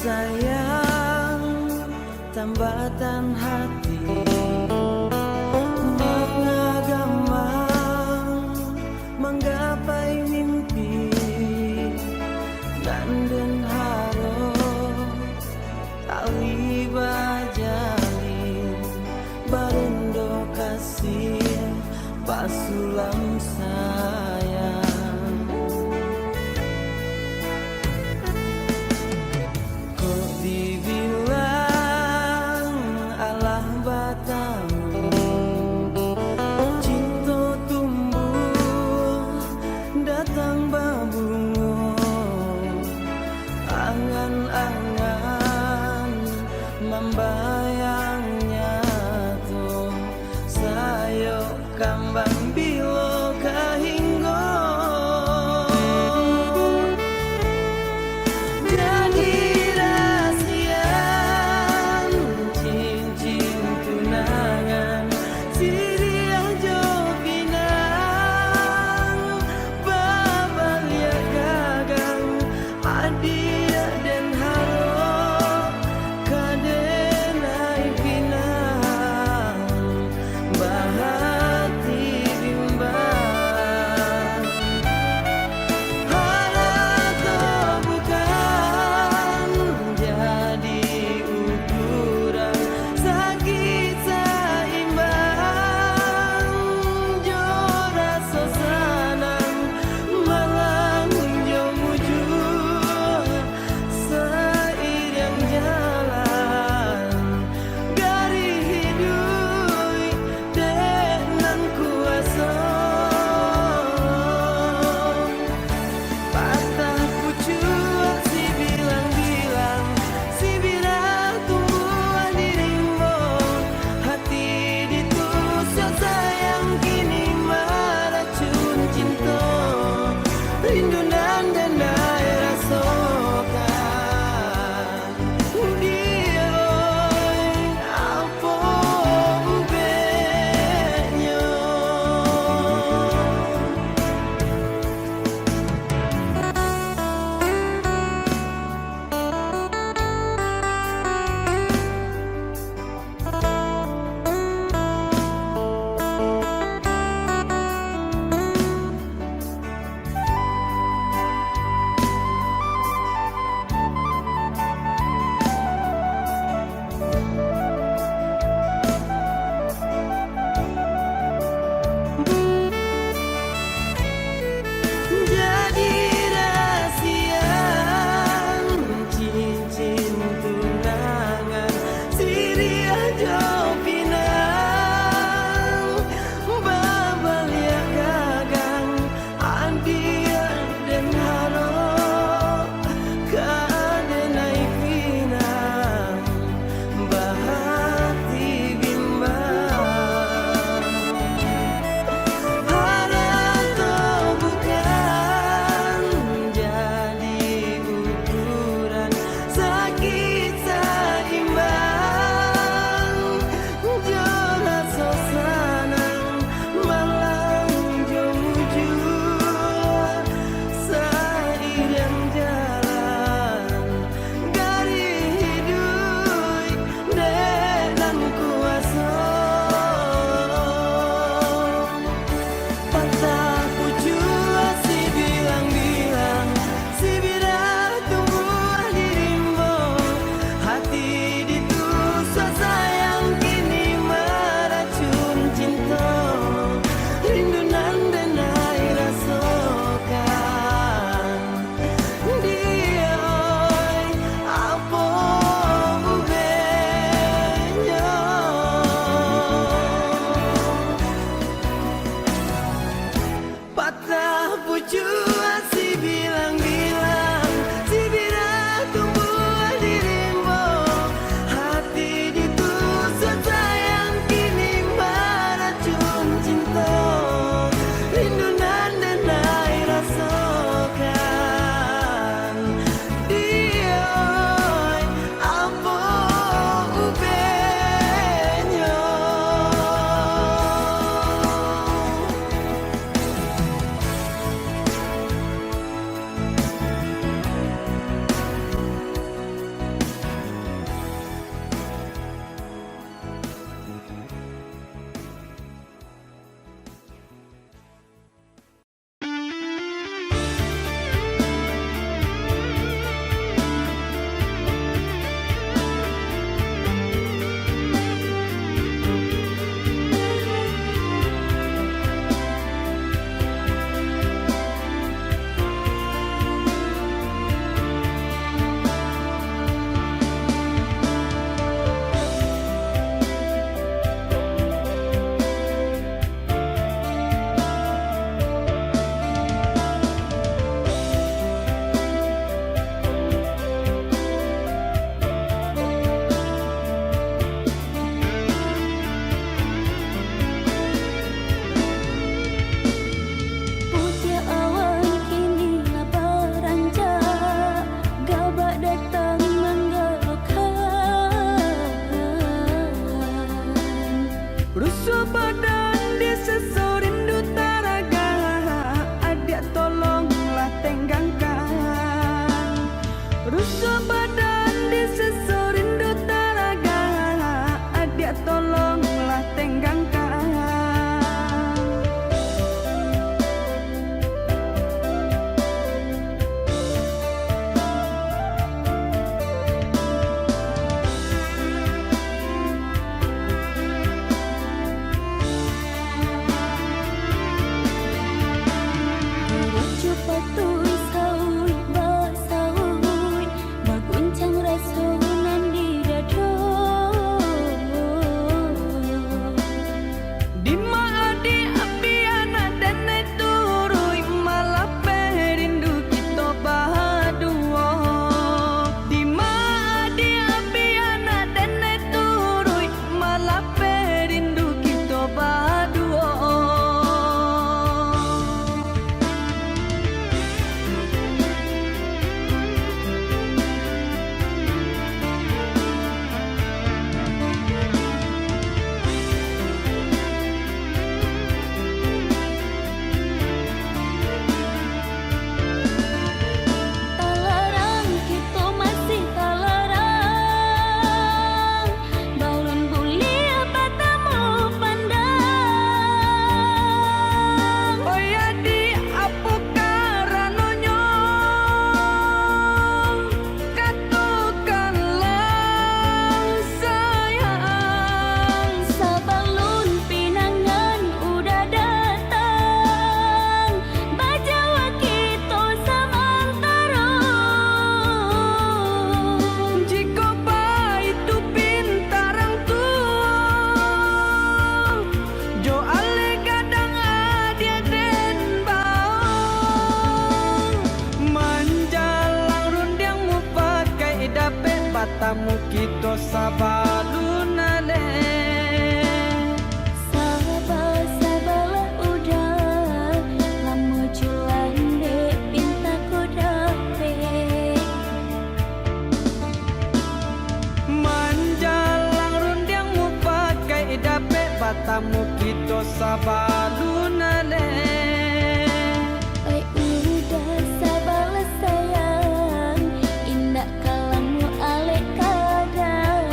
sayang tambatan hati mengagamang menggapai mimpi dan harap tali bajalin barundo kasih pasulam sayang. Kok dibilang alah batamu cinta tumbuh datang babungo angan-angan membayangnya tuh sayo kambang bilo kahinggo jadi rahasian cincin tunangan siriah jopinang babalia gagang adia dan haro kadenai pinang bahati bimbang harap bukan jadi ukuran sakit seimbang jora sosanan malang jo mujur Badan disesor rindu talaga, adik tolonglah tenggangkan. Cepat saui basaui maguncang rasunan di dada. Di maadi api anak dan turui malah perindu kita berdua. Di maadi api anak dan turui malah perindu kita berdua. Talarang kita masih talarang, balon bulia batamu pandang. Oh ya di apa karanonyo katakanlah sayang. Sabalun pinangan udah datang, bajawa kita samantara. Jika baik itu pintarang tua, jo ale gadang adia den bau. Manjalang rundiang mu pakai dapet batamu kita sabalun ale. Sabar-sabarlah udah, lama jualan dek pinta ko dapet. Manjalang rundiang mu pakai dapet batamu kita sabalun ale. Oi udah sabarlah sayang, indah kalamu alek kadakan.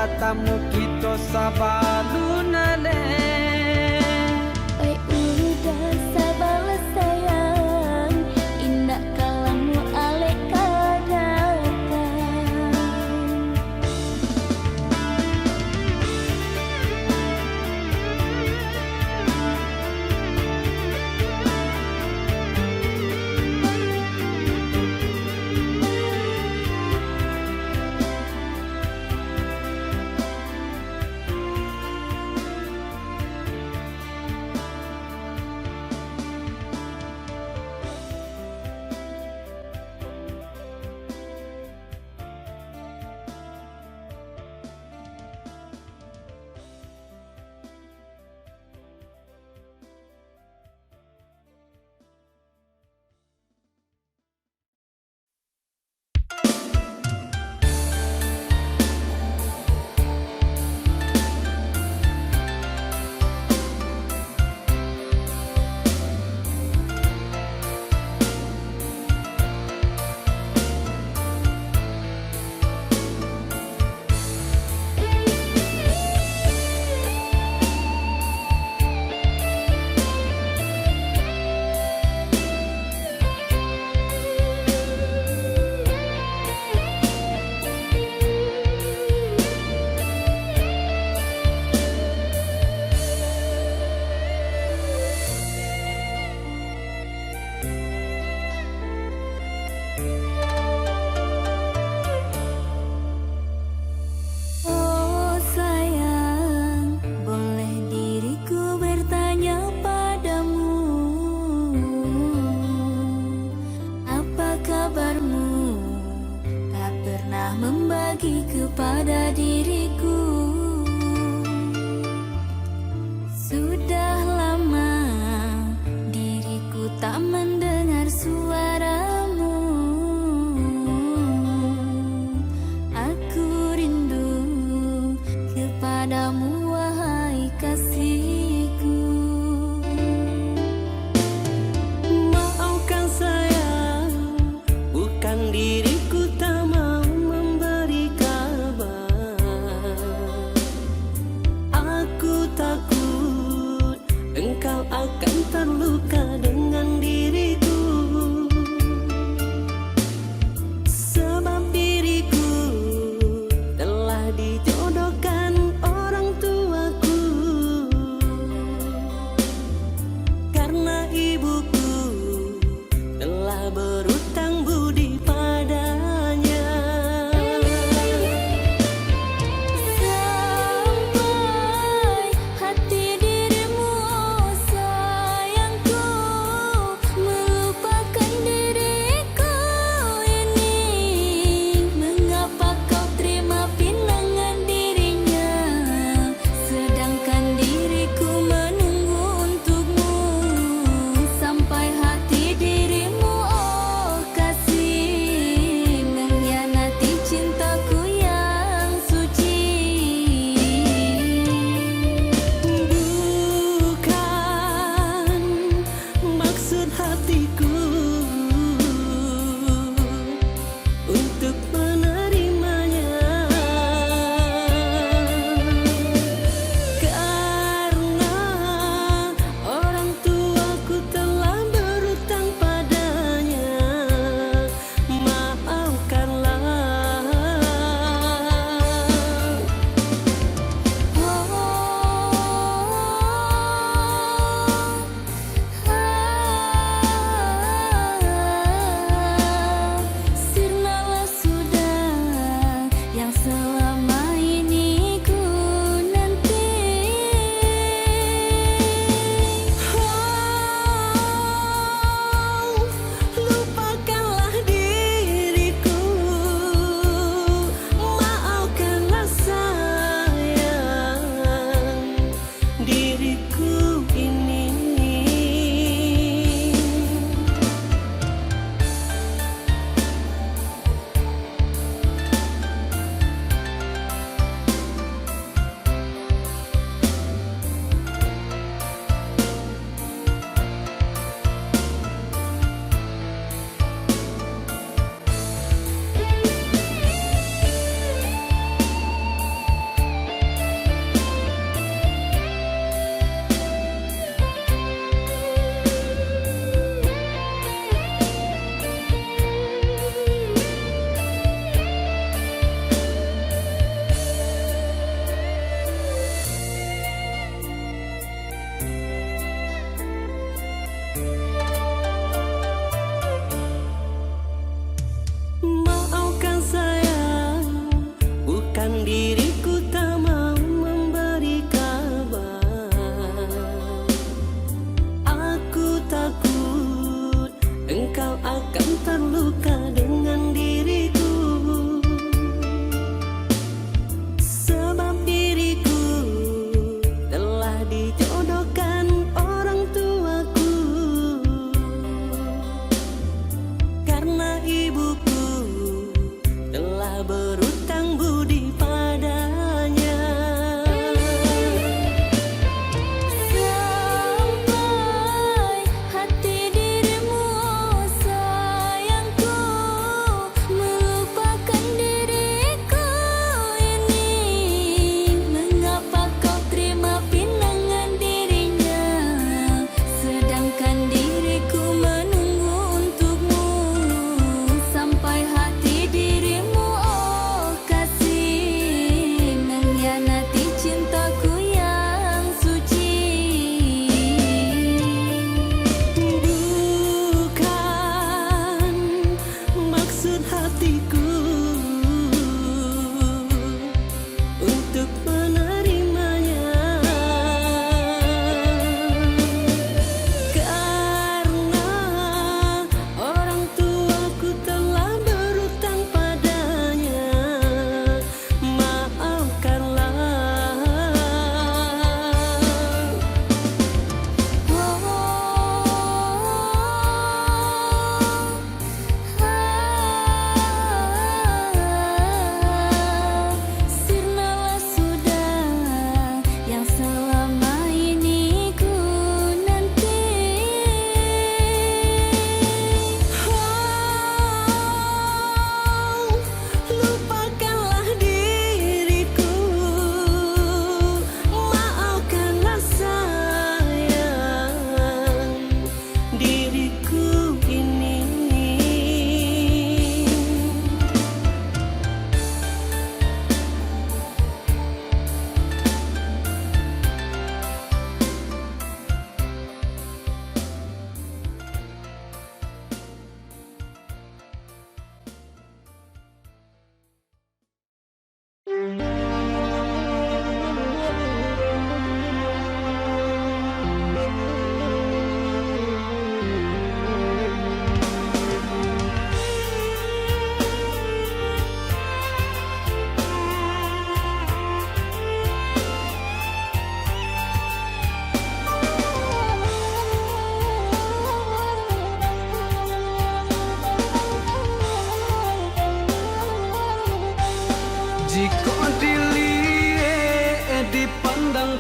batamu kita sabaluna le. Udah sabarlah sayang, indah kalamu alek kadang. Oh sayang, boleh diriku bertanya padamu, apa kabarmu? Tak pernah membagi kepada diriku. Sudah lama diriku tak mendengar suaramu. Aku rindu kepadamu wahai kasihku. Maafkan sayang, bukan diriku tak mau memberi kabar. Aku takut engkau akan terluka dengan diriku. Sebab diriku telah dijodohkan orang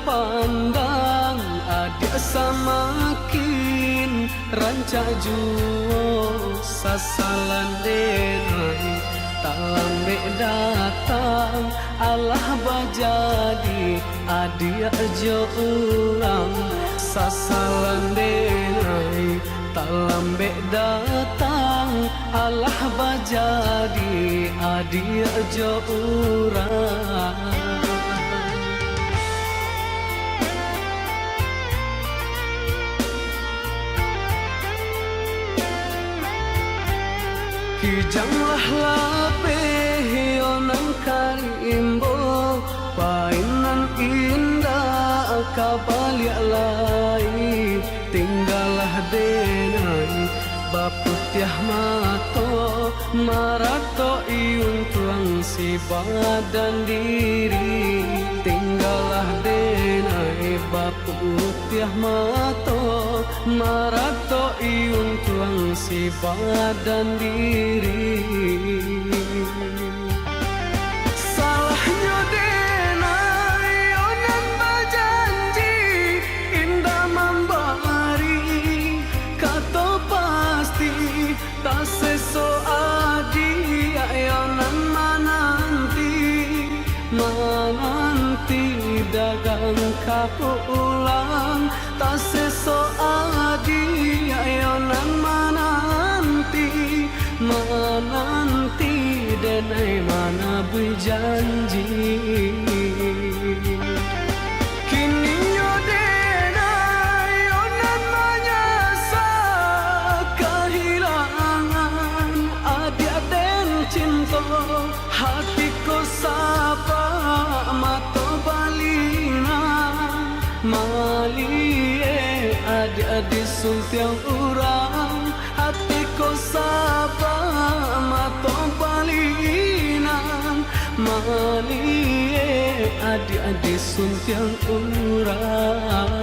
pandang adia samakin rancak juo sasalan denai tak lambe datang Allah bajadi adia jo urang sasalan denai tak lambe datang Allah bajadi adia jo urang. Kijanglah lapeh onang karimbo painan indah kabaliak lai tinggalah denai baputiah mato marato iung tuang si badan diri tinggalah denai baputiah mato marato iung tuang si badan diri. Salahnya denai onan bajanji indah membari kato pasti tak seso adi ayonan mananti dagang kapulang tak seso adi ayonan mananti denai mana berjanji kini nyo denai onan menyasa kehilangan adia den cinta hatiku sapa mato balina malie adik-adik suntiang urang hatiku sapa mato balina malie adik-adik suntiang urang.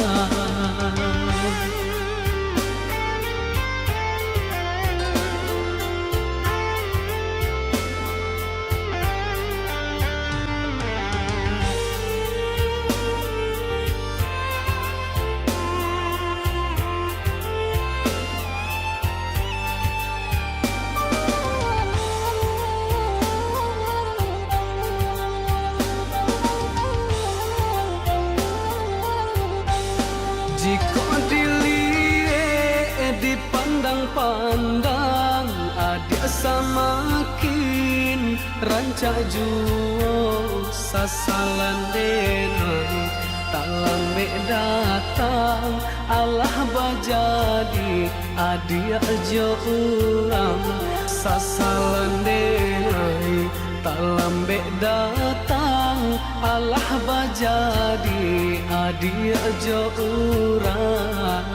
Jika dilihat dipandang-pandang adia samakin rancak juo sasalan denai tak lambe datang Allah bajadi adia jo urang sasalan denai tak lambe datang Allah bajadi adia jo urang.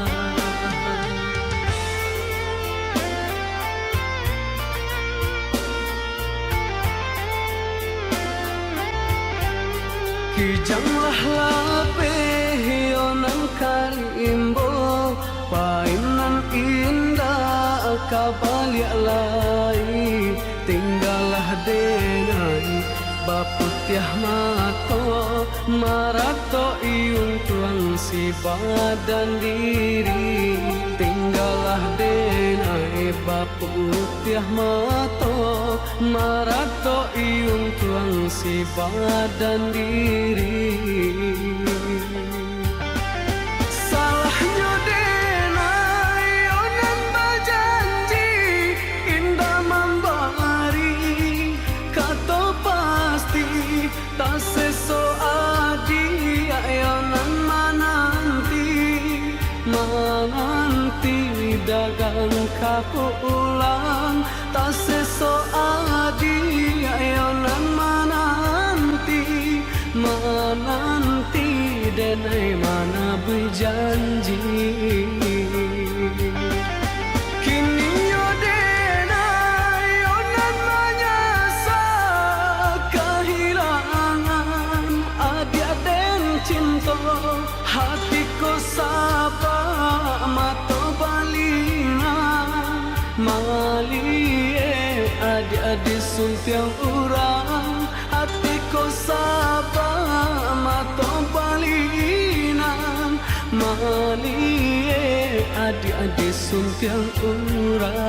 Kijanglah lapeh onang karimbo painan indah kabaliak lai tinggalah denai baputiah mato marato iung tuang si badan diri tinggalah denai baputiah mato marato iung tuang si badan diri. Salahnya denai onan bajanji indah membari kato pasti tak seso adi ayonan mananti dagang kapulang tak seso adi ayonan mananti denai mana berjanji kini nyo denai onan menyasa kehilangan adia den cinta hatiku sapa mato balina malie adik-adik suntiang urang hatiku sapa mato balina sumpiang urang.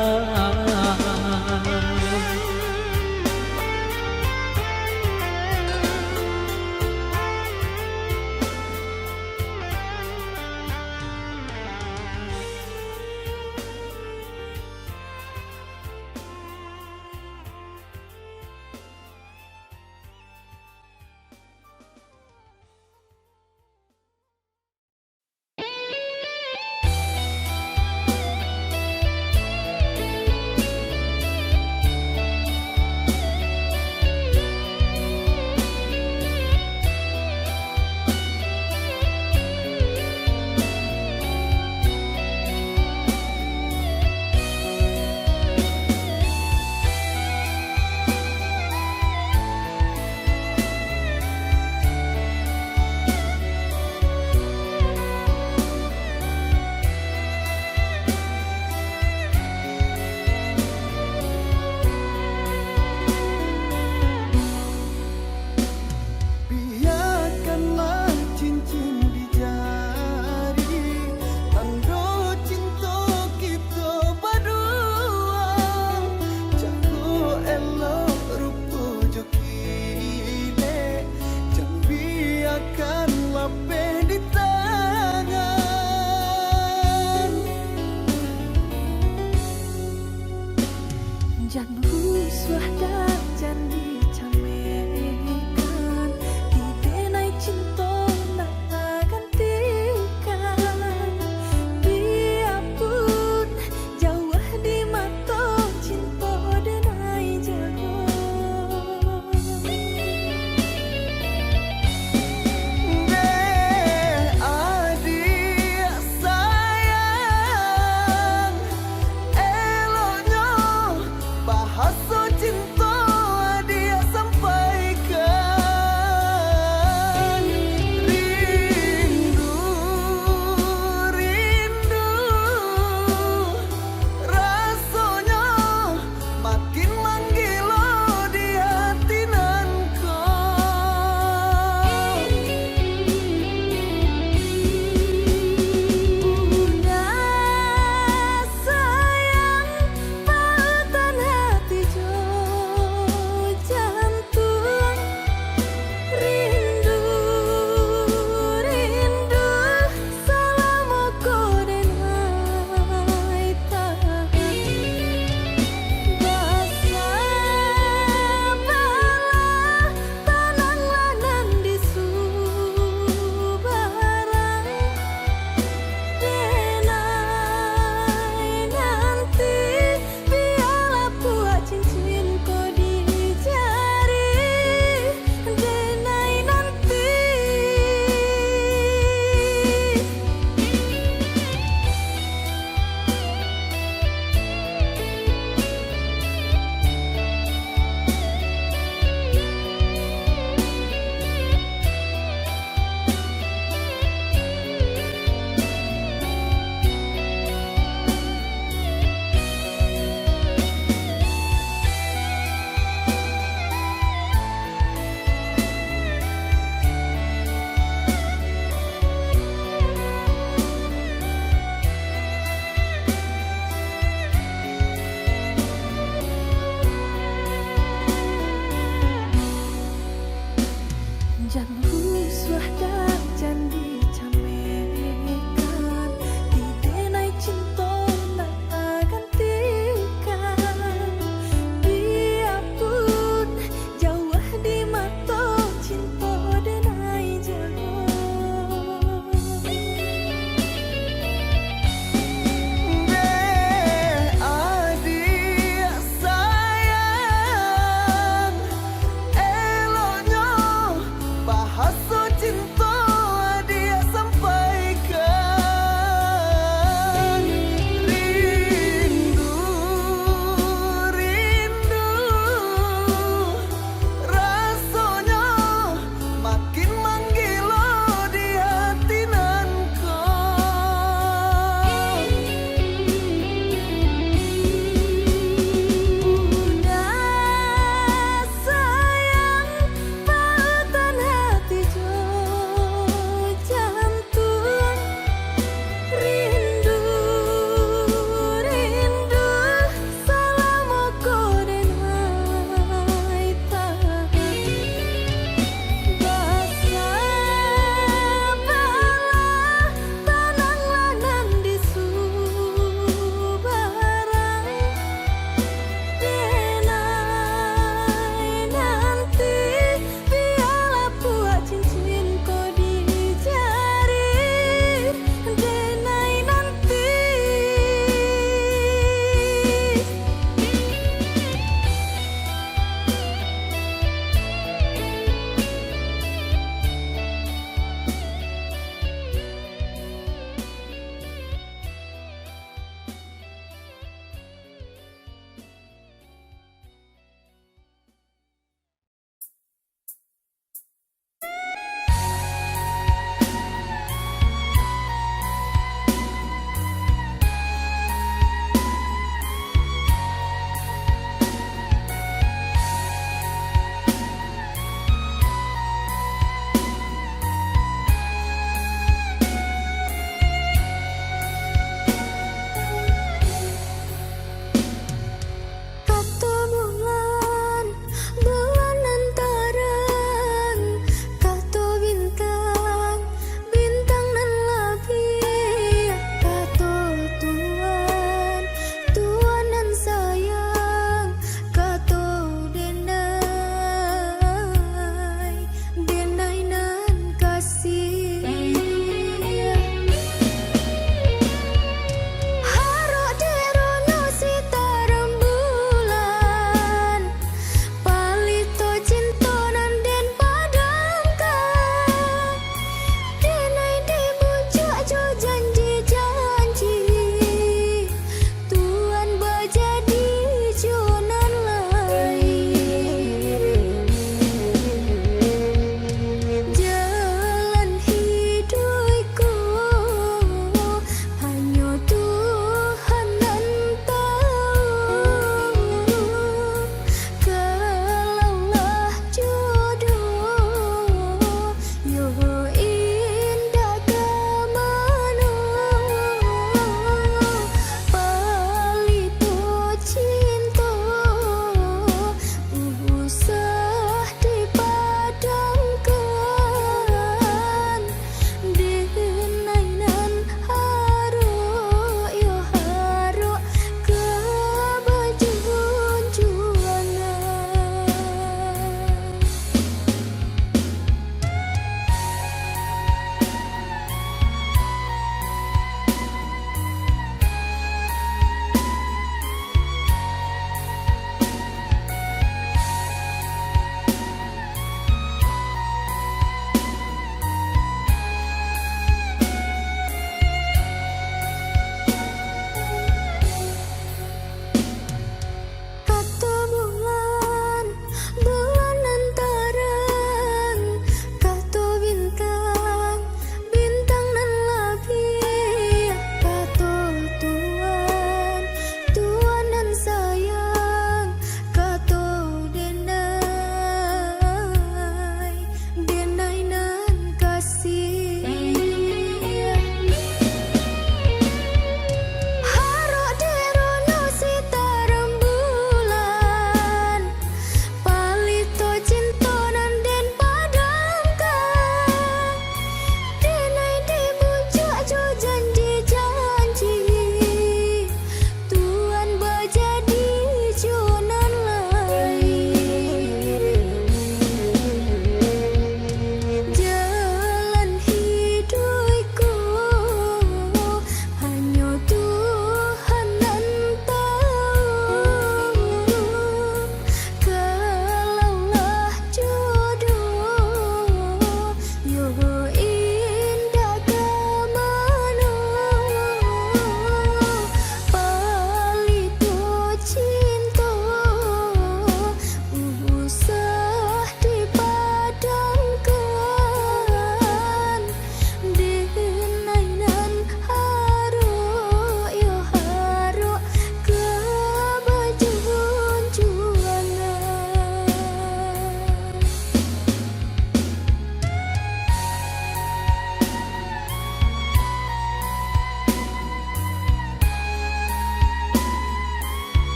Cinta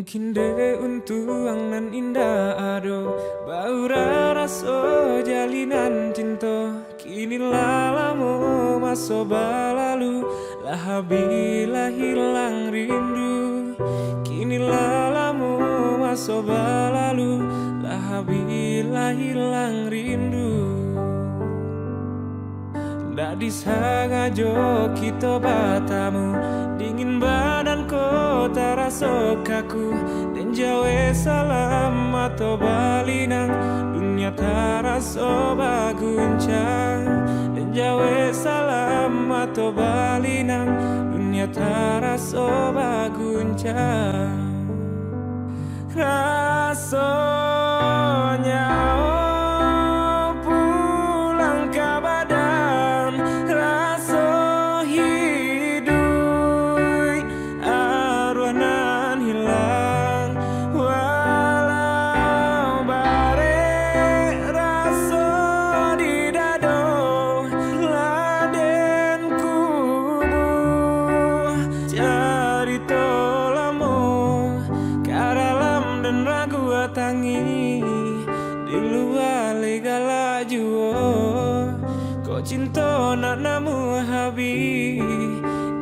Kinde untuang nan indah ado Baura raso jalinan cinta Kini lalamu maso balalu Lahabila hilang rindu Kini lalamu maso balalu Lahabila hilang rindu Ndak disangajo kita batamu Dingin badan kota raso kaku Dan jawe salam atau balinang Dunia taraso baguncang Dan jawe salam atau balinang Dunia taraso baguncang Rasanya pulang ke badan Raso hidup arwanan hilang Walau bare raso di dado Laden kubu cari tolamu Karalam dan ragu tangi Di luar legala juo Kau cinta nak namu habi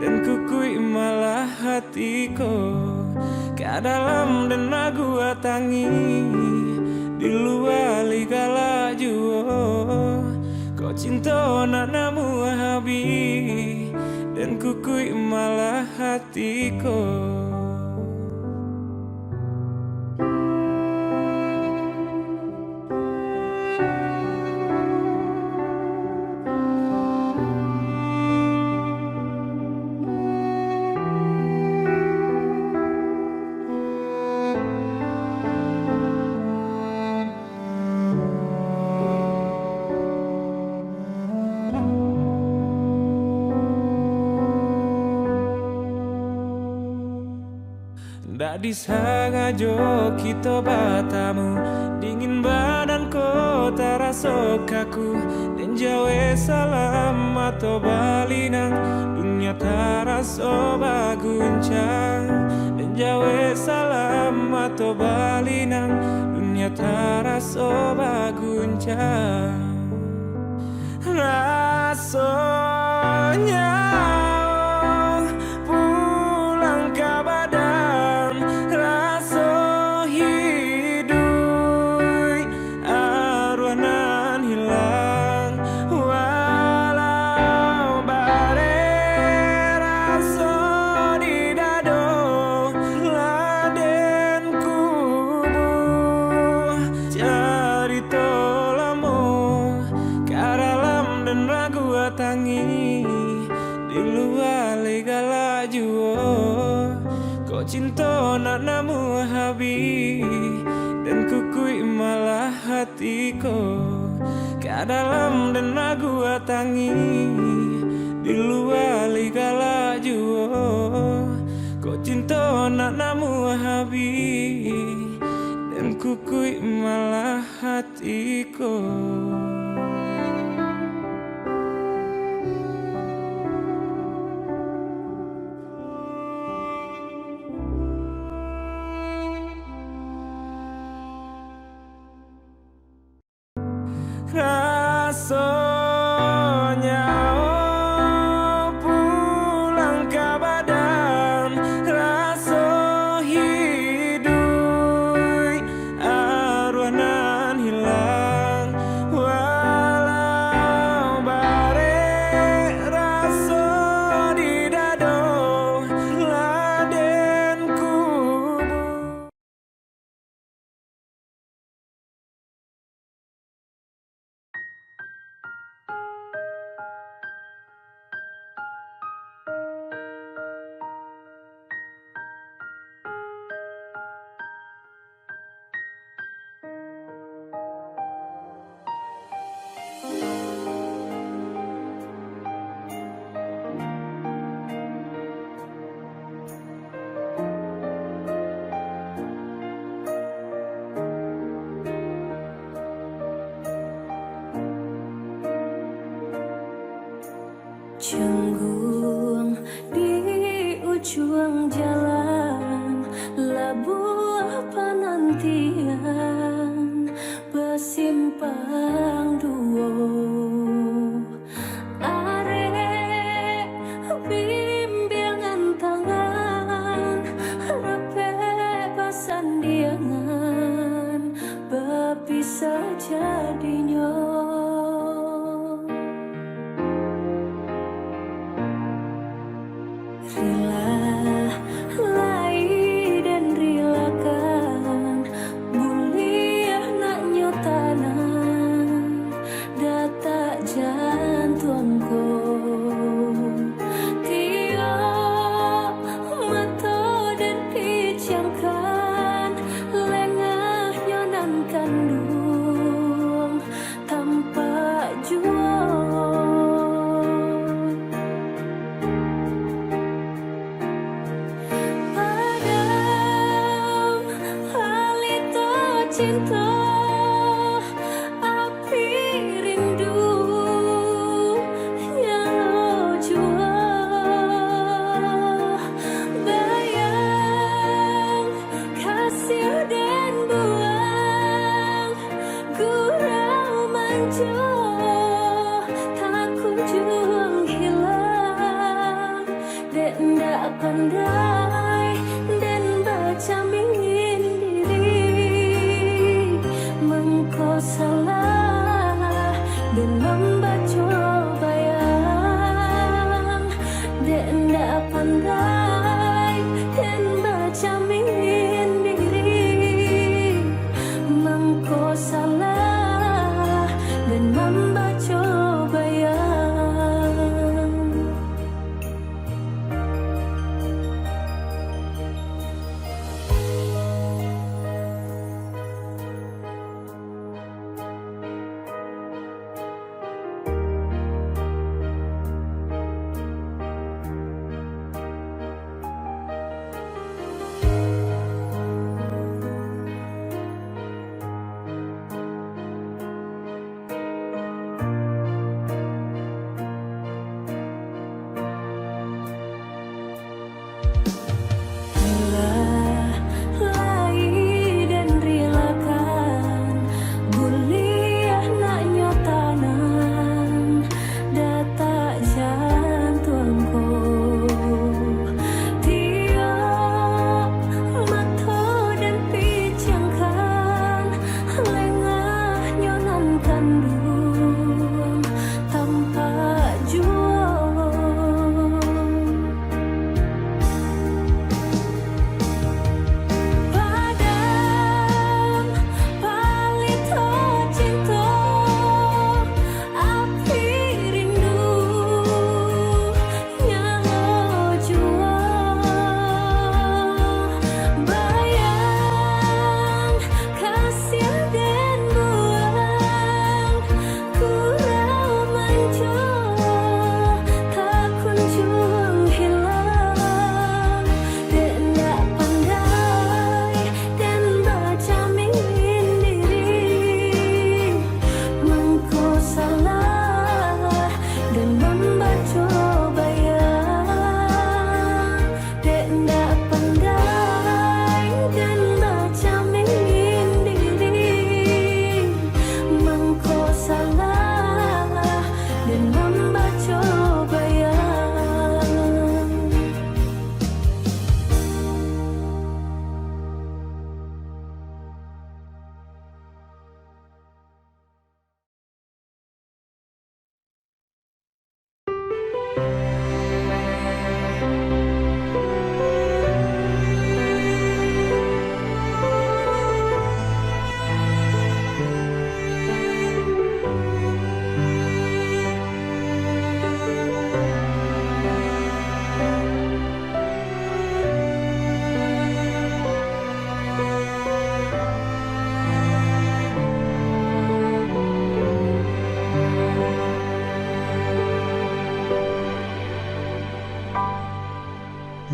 Dan kukui malah hatiku Kadalam dan ragu tangi Di luar legala juo Kau cinta nak namu habi Dan kukui malah hatiku Ndak disangajo kita batamu Dingin badan kota raso kaku Dan jawe salam atau balinang Dunia taraso baguncang Dan jawe salam atau balinang Dunia taraso baguncang Rasanya pulang ke badan Raso hidup arwanan hilang Walau bare raso di dado Laden kubu cari tolamu Karalam dan ragu tangi Di luar legala juo Kau cinta nak namu habi Dan kukui malah hatiku Kadalam dan ragu tangi Di luar legala juo Kau cinta nak namu habi Dan kukui malah hatiku Rasanya pulang ke badan Raso hidup arwanan hilang Walau bare raso di dado Laden kubu Canggung di ujung jalan labu Rilah lai dan rilakan buliah nak nyotanan data jantungku tiap mata dan picangkan lengah nyonan kandung tanpa jual padam halito cinta api rindu yang jua bayang kasih dan buang gurau manjo tak kunjung hilang dan tak pandai dan baca ingin diri mengko salah dan membaca bayang dan tak pandai dan baca ingin diri mengko salah dan membaca bayang. Rilah lai dan rilakan buliah nak nyotanan data jantungku tiap mata dan picangkan lengah nyonan kandung tanpa jual padam palito cinta api rindu yang jua bayang kasih dan buang gurau manjo tak kunjung hilang dan tak pandai dan baca ingin diri mengko salah dan membaca bayang dan tak pandai dan baca ingin diri mengko salah dan membaca bayang.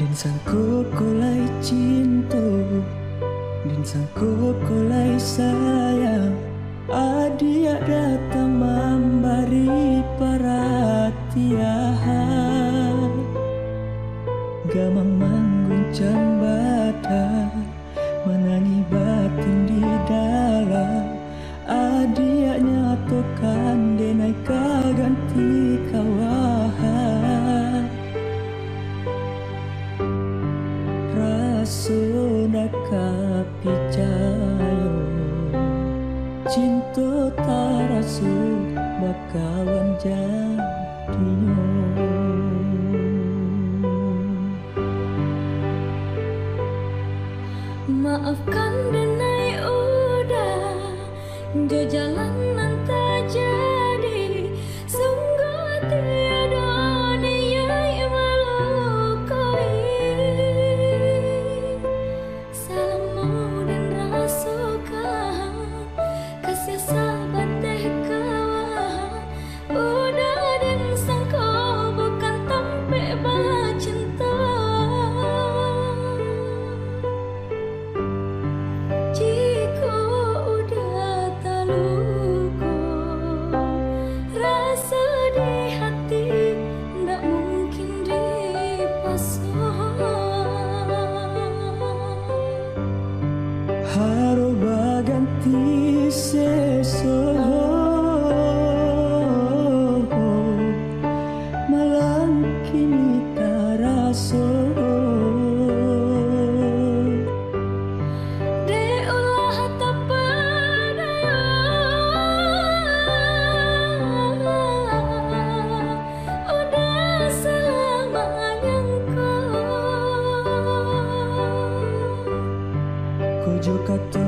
Din sangko kulay cinta, din sangko kulay sayang. Adia datang memberi perhatian, gamang mengguncang badan, menangi batin di dalam. Adia nyatakan denai kaganti kawahan. Rasuna kapicayo, cinta tarasu bakawan jadinya. Maafkan denai udah jo jalanan tak jadi. Sungguh tiada niat melukai. Salahmu dan rasukan kasih sahabat teh kawan. Udah dan sangka bukan tampe bah cinta. Jika udah tak luka, rasa di hati ndak mungkin dipasang. Haroba ganti seso malang kini taraso. De ulah tak padaya, udah selamanya Kojo kato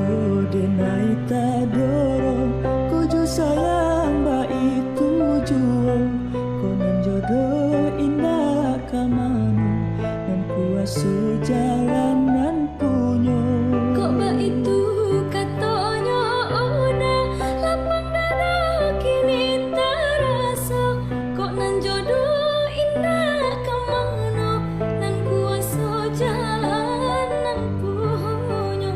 denai tadoro, kojo sayang ba itu juo. Konon jodoh indah kamanu, dan kuasa jalanan punyo. kok ba itu katanya udah lapang dada kini terasa. Kok nan jodoh indah kemana nan kuasa jalanan punya.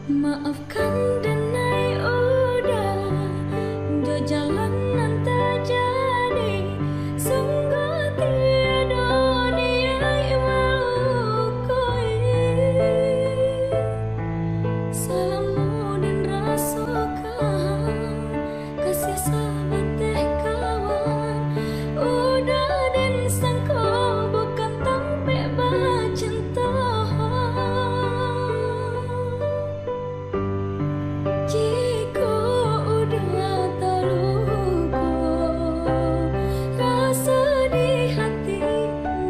Maafkan denai udah jo jalanan tak jadi. Sungguh tiada niat melukai. Salahmu dan rasukan kasih sahabat teh kawan. Udah dan sangka bukan tampe bah cinta. Jika udah tak luka, rasa di hati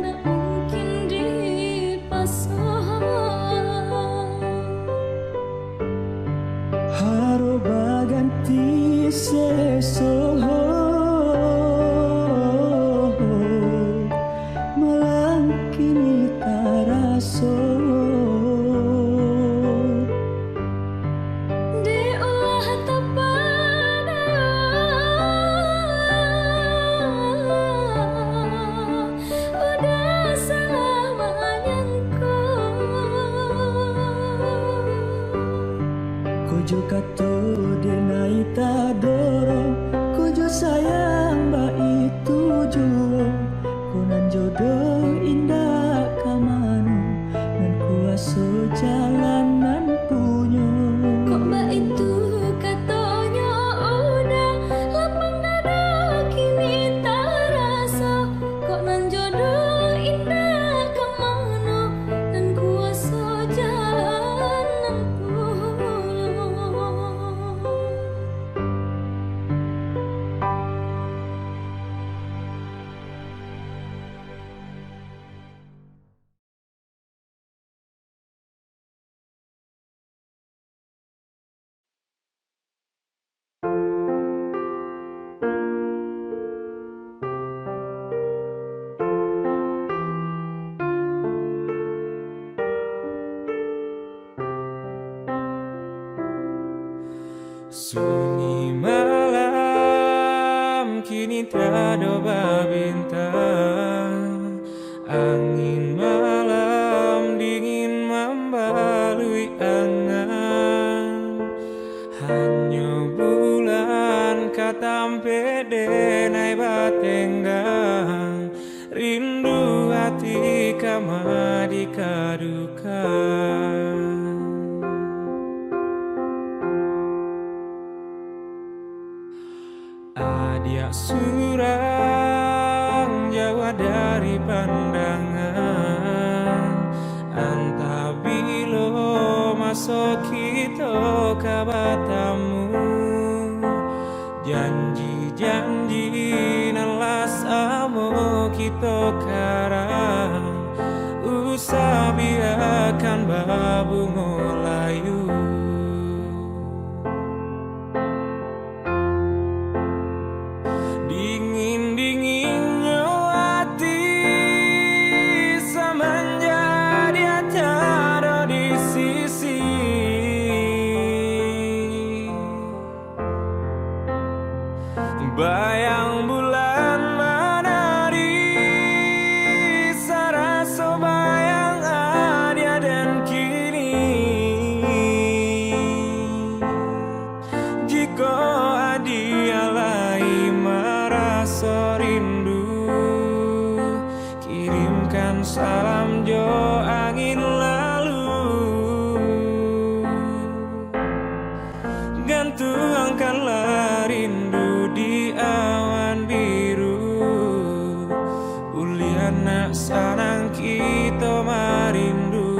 ndak mungkin dipasang. Haroba ganti seso malang kini taraso. De ulah tak padaya, udah selamanya Kojo kato denai tadoro, kojo sayang ba itu juo. Konan jodoh indah kamanu, dan kuasa jalanan punyo. kok ba itu katanya udah lapang dada kini terasa. Kok nan jodoh indah kemana nan kuasa jalanan punya. Sunyi malam kini tiada bintang. Angin malam dingin membalui angan. Hanya bulan katampe denai batenggang. rindu hati kama dikaduka. Adia surang jauh dari pandangan, anta bilo masuk kita kabatamu. Janji-janji nalas amo kita karang, usah biarkan babu ngolayu. Dingin-dinginnya hati semenjak dia tiada di sisi. Bayang bulan menari, sarasa bayang adia dan kini. Jika adia lai merasa rindu, kirimkan salam jo angin lalu. Gantungkanlah rindu di awan biru, uliana sarang kita marindu.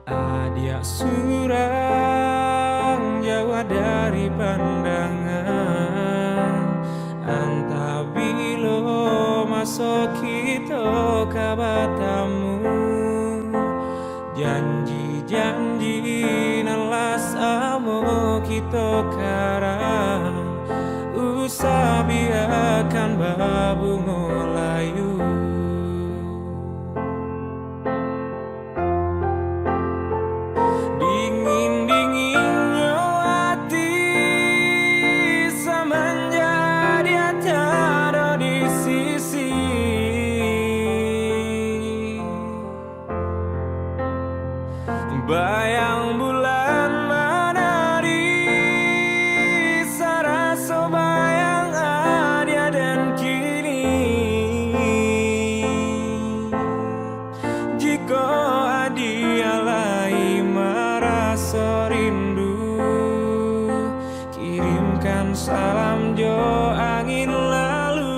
Adia surang jauh dari pandangan, anta bilo masuk kita kabatamu. Janji-janji nalas amo kita karang, usah biarkan babu ngolayu. Dingin-dinginnya hati semenjak dia tiada di sisi. Bayang bulan menari, sarasa bayang adia dan kini. Jika adia lai merasa rindu, kirimkan salam jo angin lalu.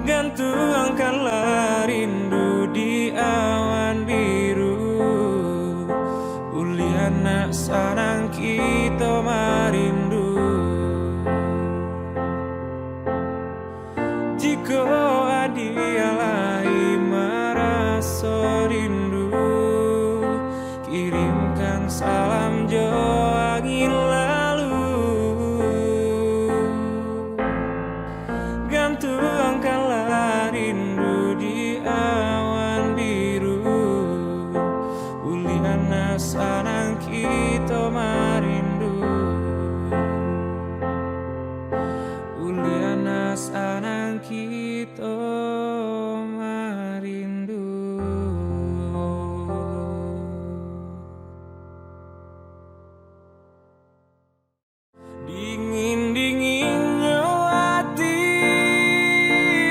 Gantungkanlah rindu di awan biru, uliana sarang kita marindu. Jika adia lai merasa rindu, kirimkan salam jo angin lalu. Gantungkanlah rindu di awan biru, uliana sarang kita marindu. Uliana sarang kita marindu. Dingin-dinginnya hati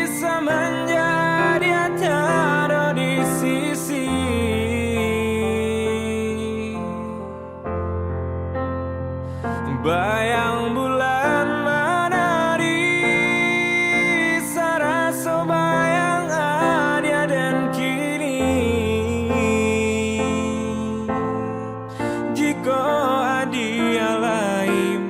semenjak dia tiada di sisi. Bayang bulan menari, sarasa bayang adia dan kini. Jika adia lai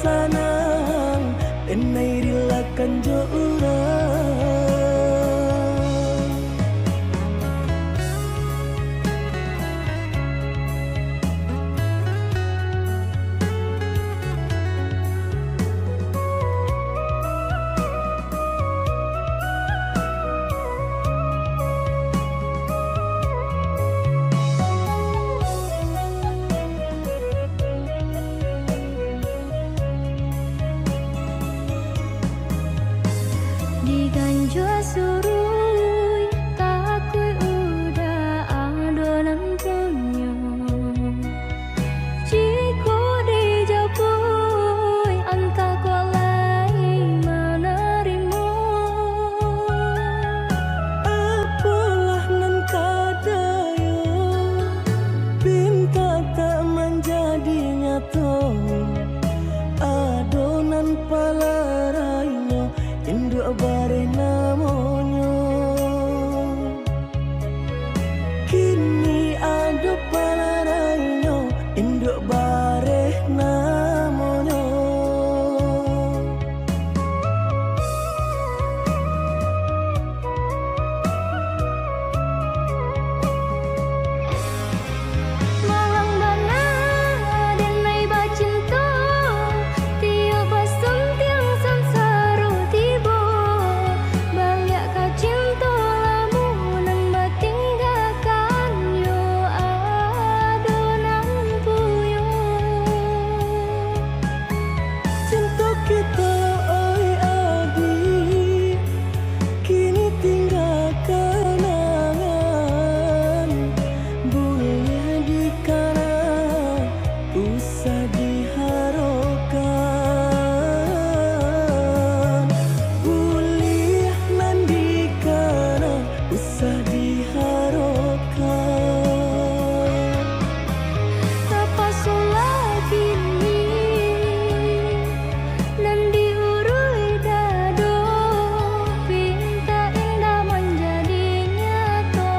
sanang Enai rilakan jo urang Di ganjo surui takui udah adonan ponyo Jiko dijapui anta kolai menerimo Apalah nan kadayo Pinta tak menjadi nyata Adonan palarainya Induk bare namonyo Kini ada palarainya Induk bare namonyo Malang bana denai bacinta Tio basum tiang samsaro tibo Balik ka cinta lamunan batinggakan yo adonan puyo Cinta kita oi adi Kini tinggal kenangan Boleh dikana Usah diharapkan Boleh mandikana Usah diharapkan Apa solah kini nan diurui dado Pinta indah menjadi nyata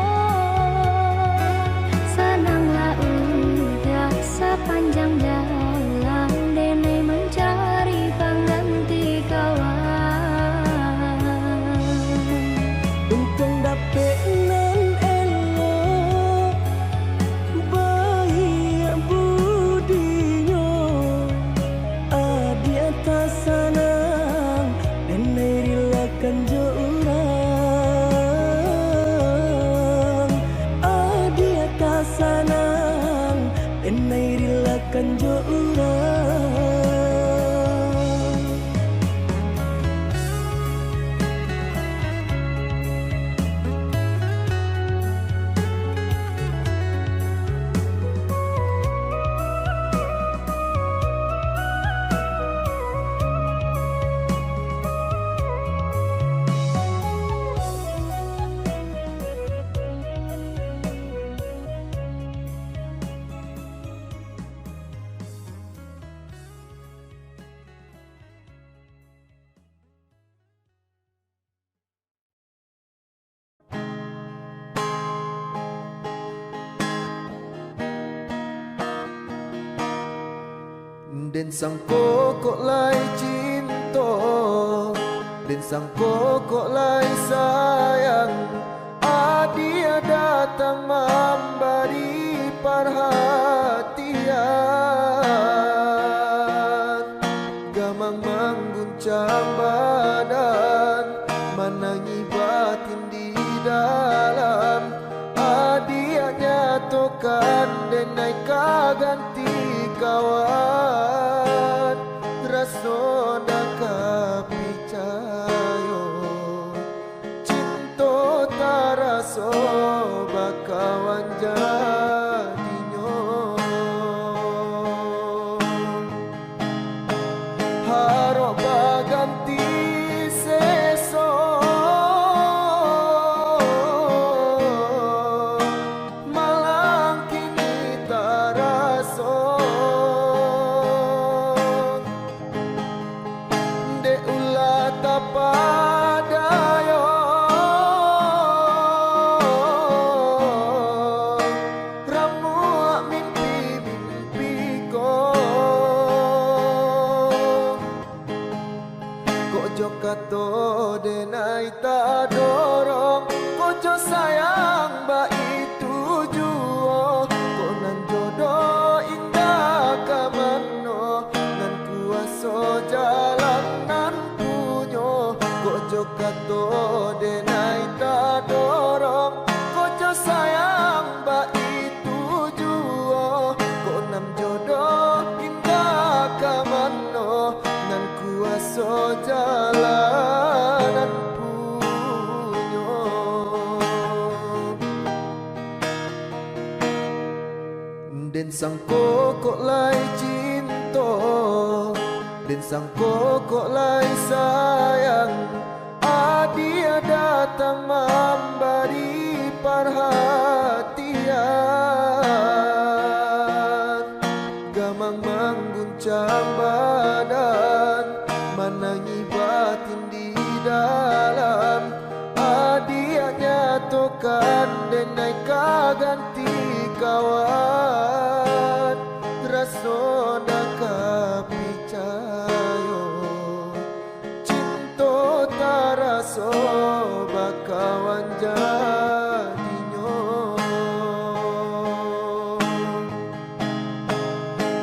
Senanglah udah sepanjang jalan Denai mencari pengganti kawan Untung dapet nan elok Baik budinya Adi atas sanang Enai rilakan jo urang Adi atas sanang Enai rilakan jo urang Den sang kokok lai cinta Den sang kokok lai sayang Adia datang memberi perhatian Gamang mengguncang badan Menangi batin di dalam Adia nyatakan denai kaganti kawan Raso daka picayo Cinta taraso bakawan jadinyo Harap baganti seso Malang kini taraso De ulah tapadayo Ramu mimpi-mimpi ko kato denai ta dorong kojo sayang ba itu juo konan jodoh indah kamano nan kuaso jalan nan punyo kojo kato denai ta dorong kojo sayang ba itu juo konan jodoh indah kamano nan kuaso jalanan punyo den sang kok lai cinta den sang kok lai sayang dia datang memberi perhatian gamang mengguncang badan menangi batin di dalam dia nyatakan denai kaganti kawan rasona kapicayo cinta taraso bakawan jadinyo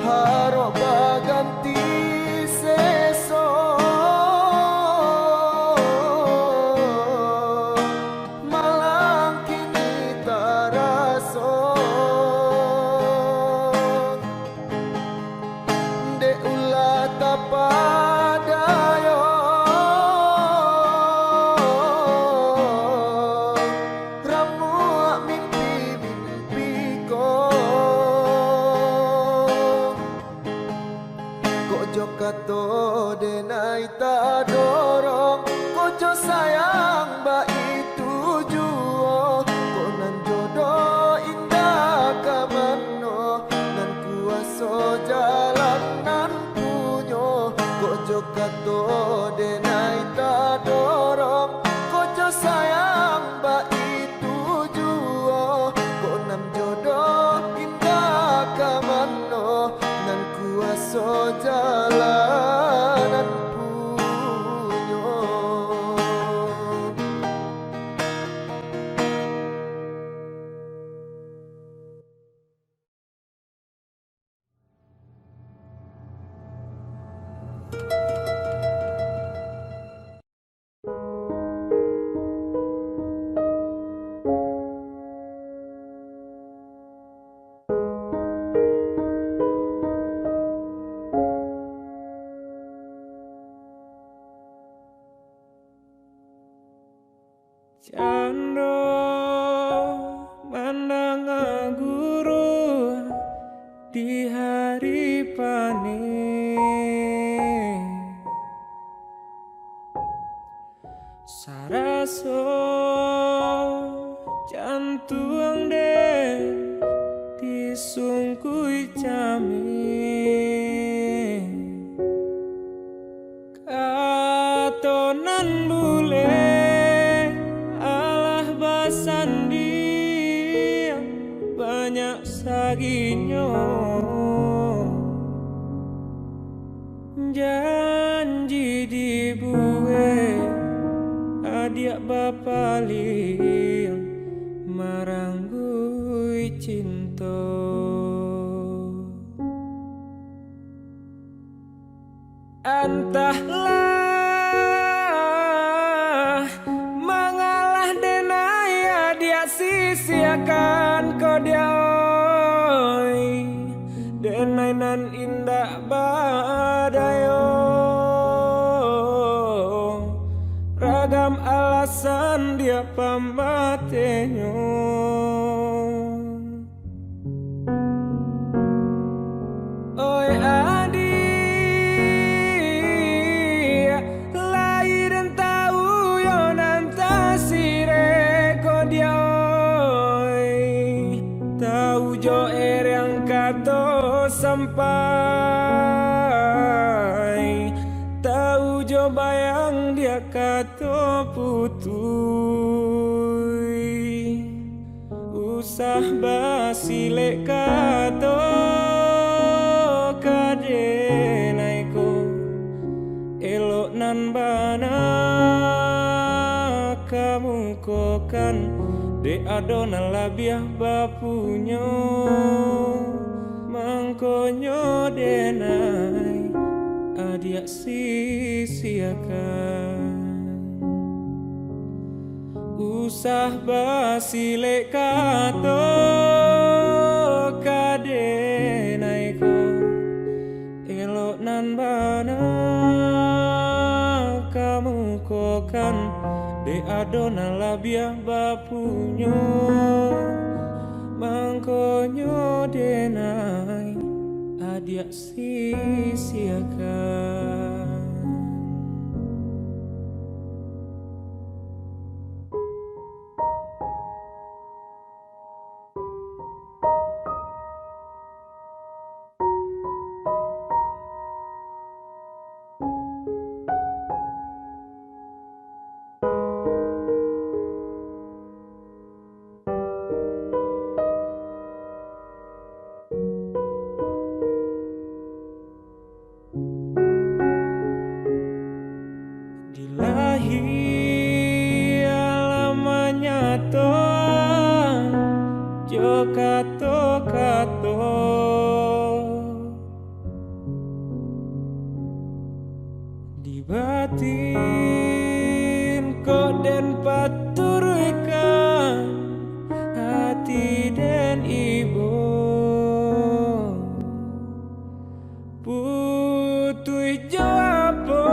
haro baganti seso malang kini taraso de ulah tapadayo ramu mimpi ko kojo kato denai ta dorong kojo sayang ba itu juo konan jodoh indah kamano nan kuaso jalan nan punyo kojo kato denai ta dorong kojo sayang ba itu juo konan jodoh indah kamano nan kuaso jalanan punyo Cando mandang guru di hari panen saraso jantung den disungkui camin katonan bule sandi banyak saginyo janji dibuat adik bapaling maranggui cinta entahlah mengalah denai dia sia-siakan kau dia oi denai nan indah badayo ragam alasan dia pambatenyo oi sampai tahu jo bayang dia kata putui usah basilek kata kadenaiko elok nan bana mukokan de adona labiah bapunyo mangkonyo denai adia sia-siakan usah basile kato kadenai ko elok nan bana kamu kokan de adona labiah bapunyo mangkonyo denai adia sia-siakan kato di batin kok den paturkan hati den ibu putui jawapo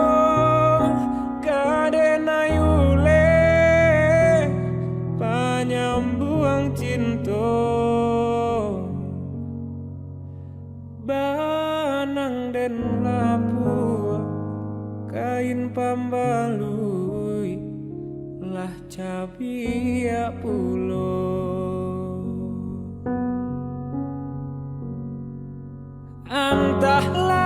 kaden ayule panyambuang cinta banang den lapua kain pambalui lah cabia pulo entahlah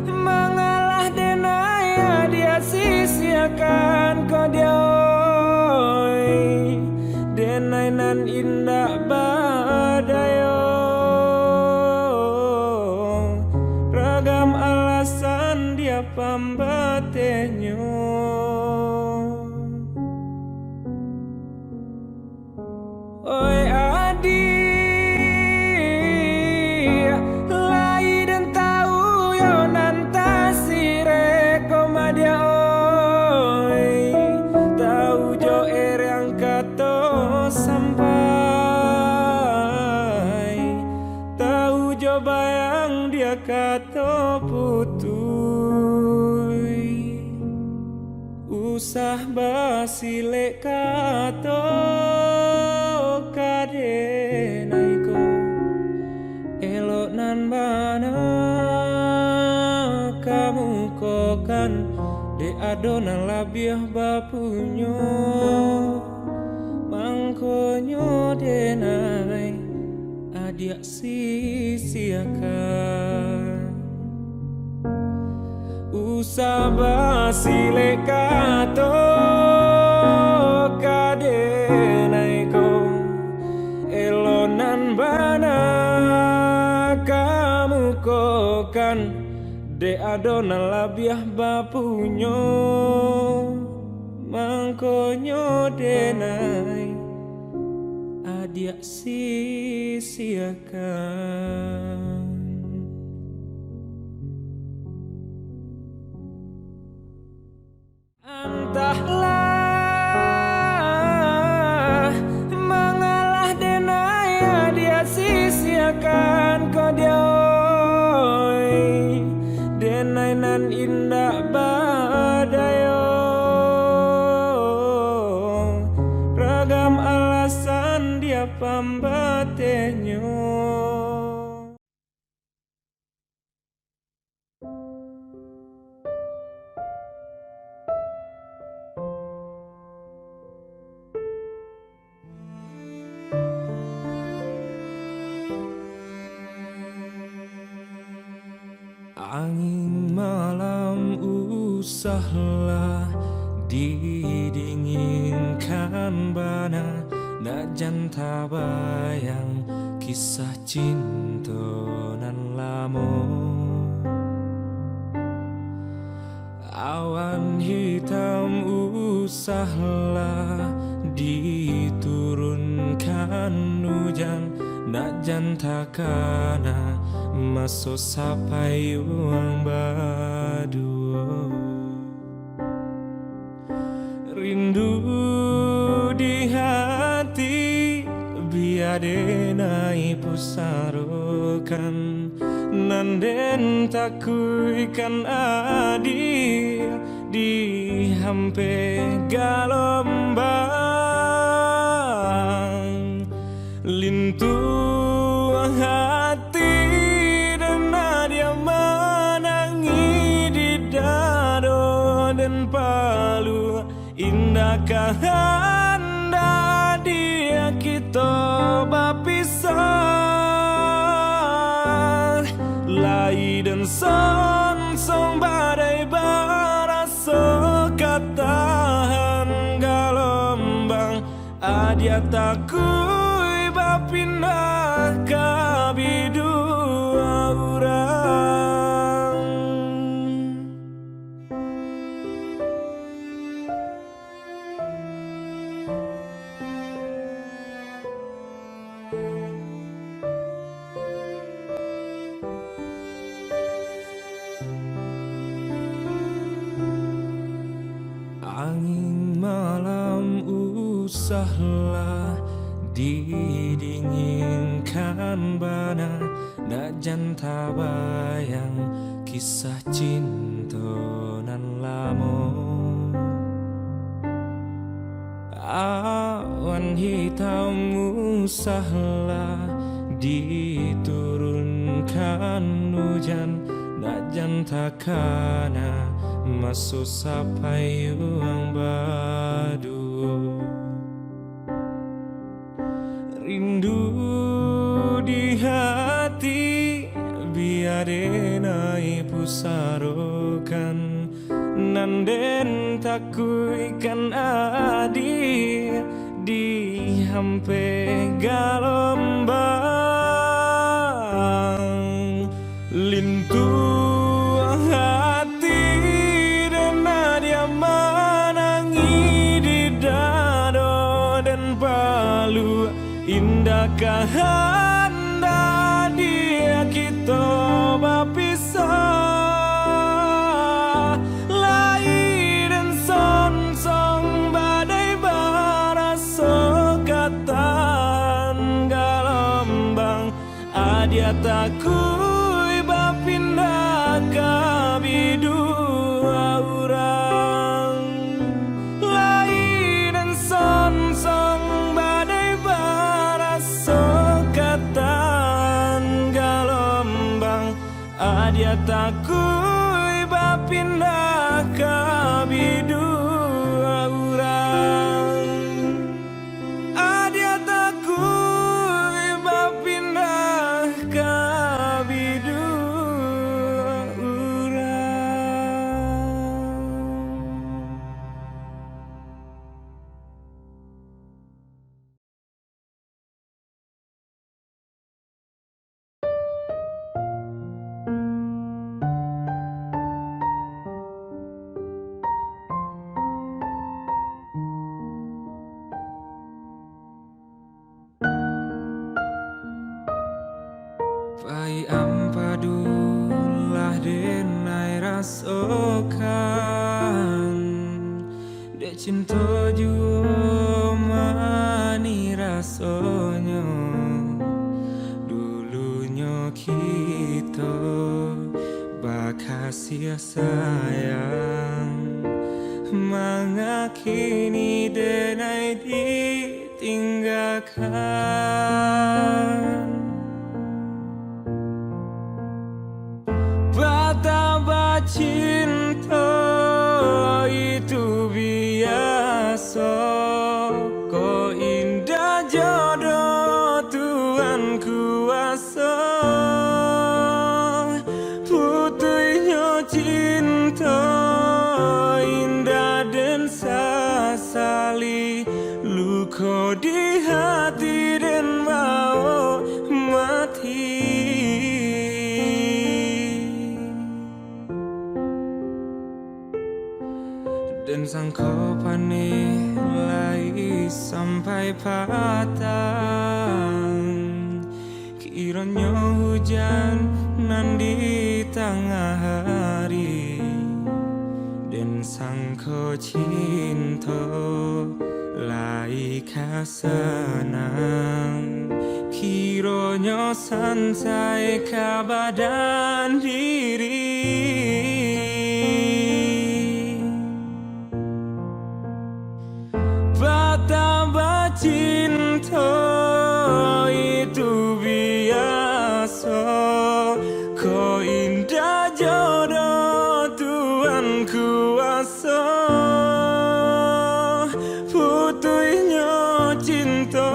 mengalah denaya dia sia-siakan kau dia denai nan indah badayo ragam alasan dia pambatenyo oi adi lai dan tahu yo nanta sire komadia oi tahu jo yang kato sampai tahu jo bayang dia kato putui usah basile kato kadenai ko elok nan bana kamu kokan de adona labiah bapunyo mangkonyo denai adia sia-siakan usah basile kato kadenai ko elonan bana kamu kokan de adona labiah bapunyo mangkonyo denai adia sia-siakan entahlah mengalah denaya dia sia-siakan kau dia denai nan indah badayo ragam alasan dia pambatenyo angin malam usahlah didinginkan bana nak janta bayang kisah cinta nan lamo awan hitam jantakana masuk sampai uang badu. Rindu di hati biadena pusarokan nanden takuikan adi di hampe galombang lintu hati dan dia menangi di dado dan palu indahkah anda dia kita bapisah lai dan son badai barasa katahan galombang adia takui bapindah kabidu orang. Angin malam usahlah didinginkan bana nak janta bayang kisah cinta nan lamo. Awan hitam usahlah diturunkan hujan nak janta kana masuk sampai uang badu. Rindu di hati biadena pusarokan nanden takuikan adi di hampe galombang lintu hati dan dia menangi di dado dan palu indahkah anda dia kita bapisah lai dan son badai barasa katan galombang adia takui bapindah kabidu orang lai dan son badai barasa katan galombang adia takui bapindah kabidu orang. Adia takui bapindah kabidu Pai ampadulah denai rasokan dek cinta jua mani rasanya dulunya kita bakasih sayang mangakini denai ditinggalkan. Betapa cinta itu biasa, kau indah jodoh Tuhan kuasa. Putihnya cinta indah dan sasali, luka di hati dan mau mati. Dan sangka panilai sampai patah Ironyo hujan nan di tengah hari dan sangko cinta lai kasenang Kironyo sansai ka badan diri Betapa cinta itu biasa Kau indah jodoh Tuhan kuasa Putuhnya cinta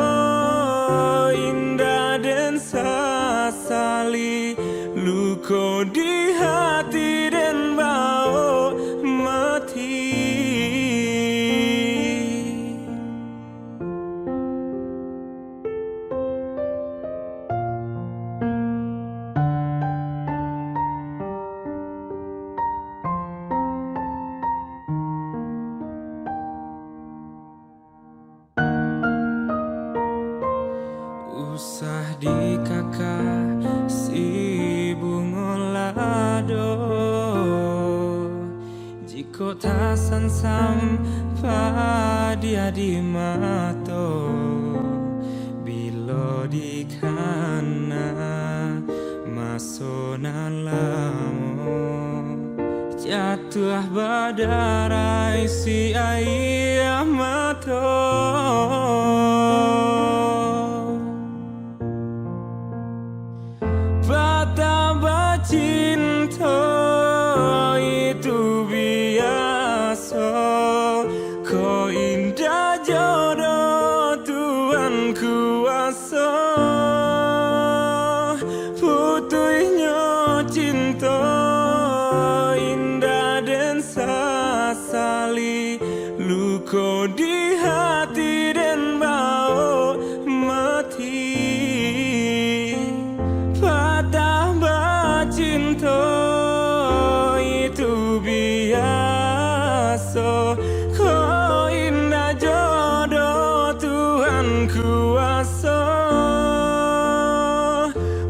indah dan sasali Luka di hati dan bau mati Usah di kakak si bungolado Jika tak sansam dia di mato Bilo di kana masona lamo Jatuh badarai si ayah mato Betapa cinta itu biasa Kau indah jodoh Tuhan kuasa Putuhnya cinta indah dan sasali Luka di hati dan bau mati Betapa cinta itu biasa Kau indah jodoh Tuhan kuasa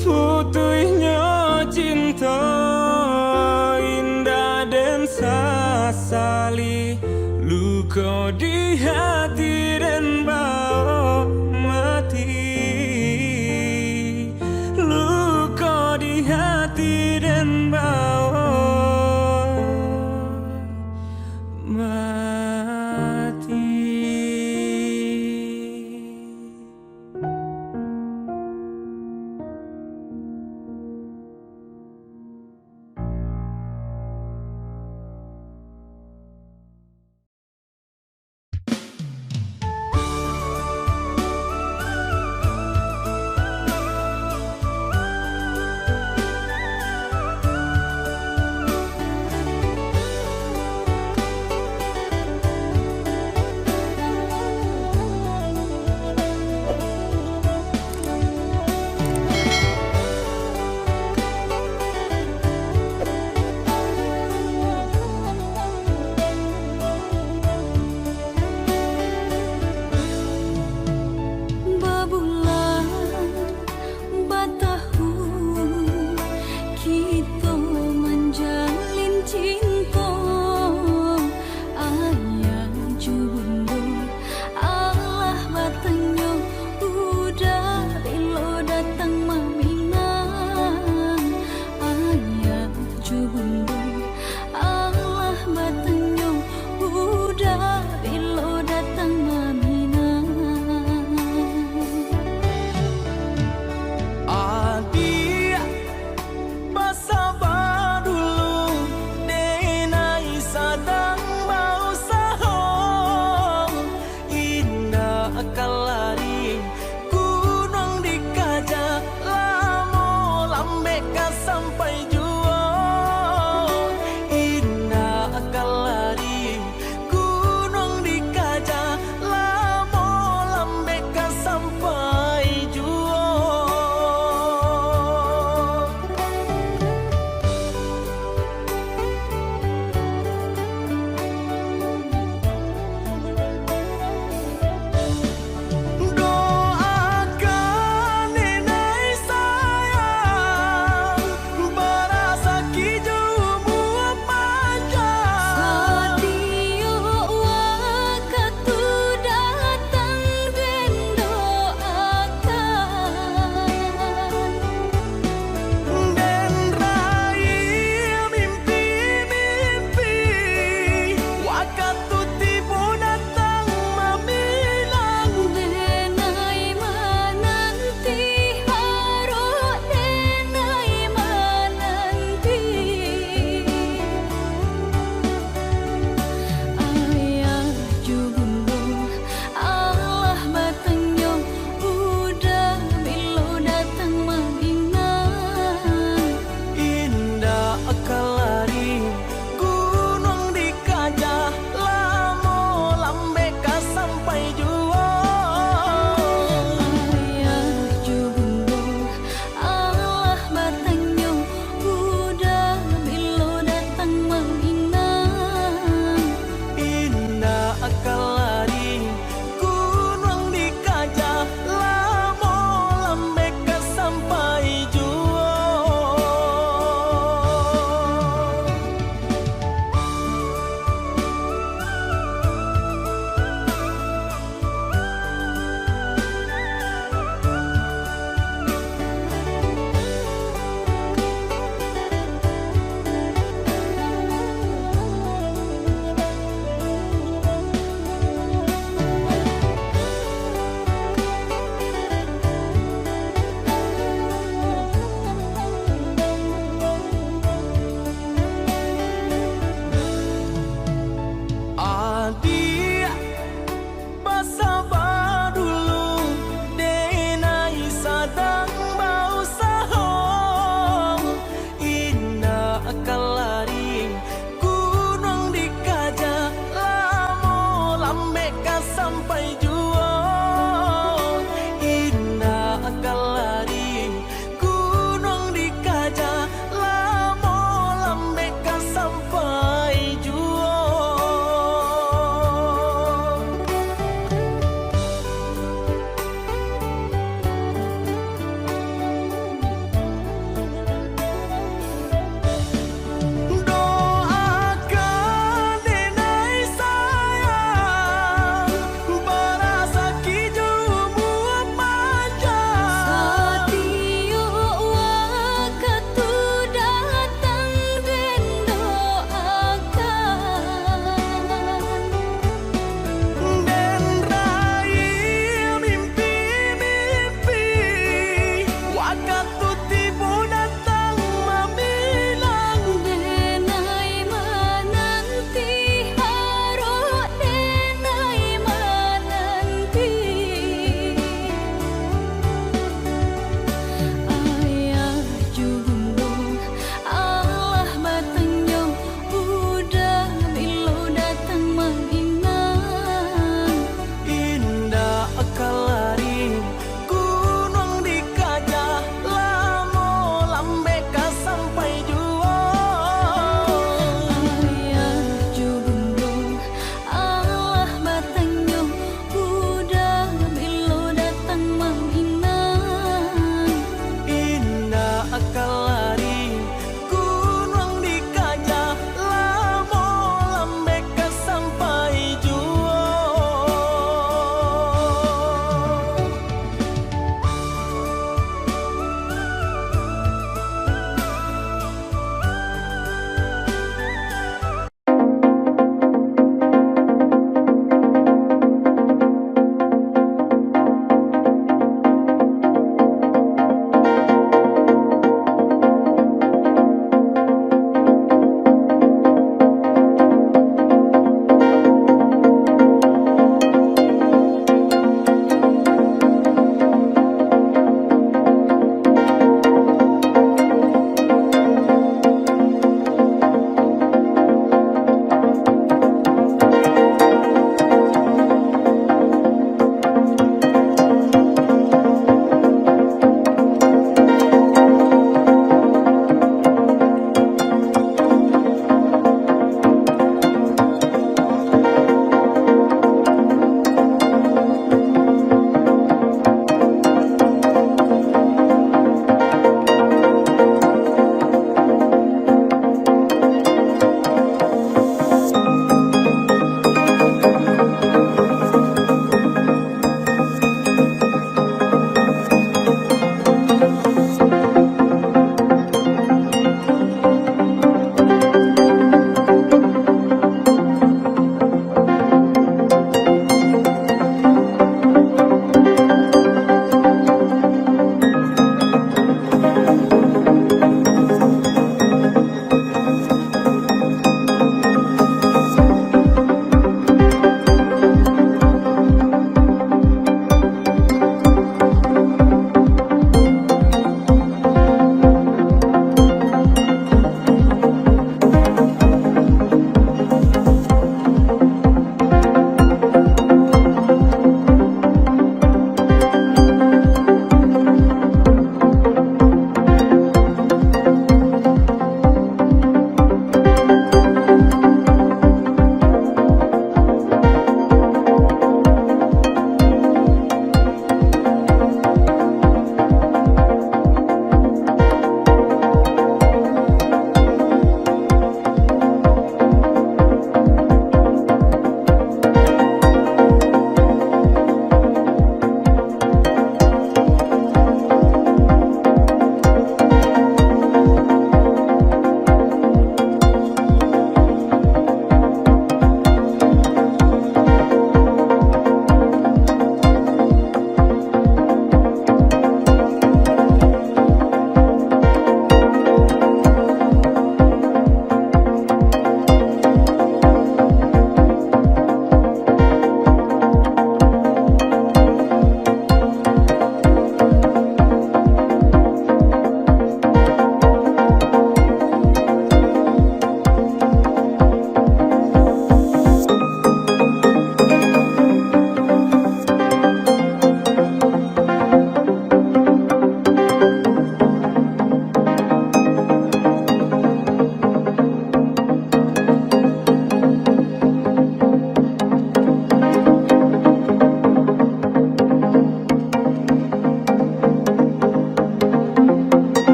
Putuhnya cinta indah dan sasali Luka di hati dan bau mati Luka di hati dan bau mati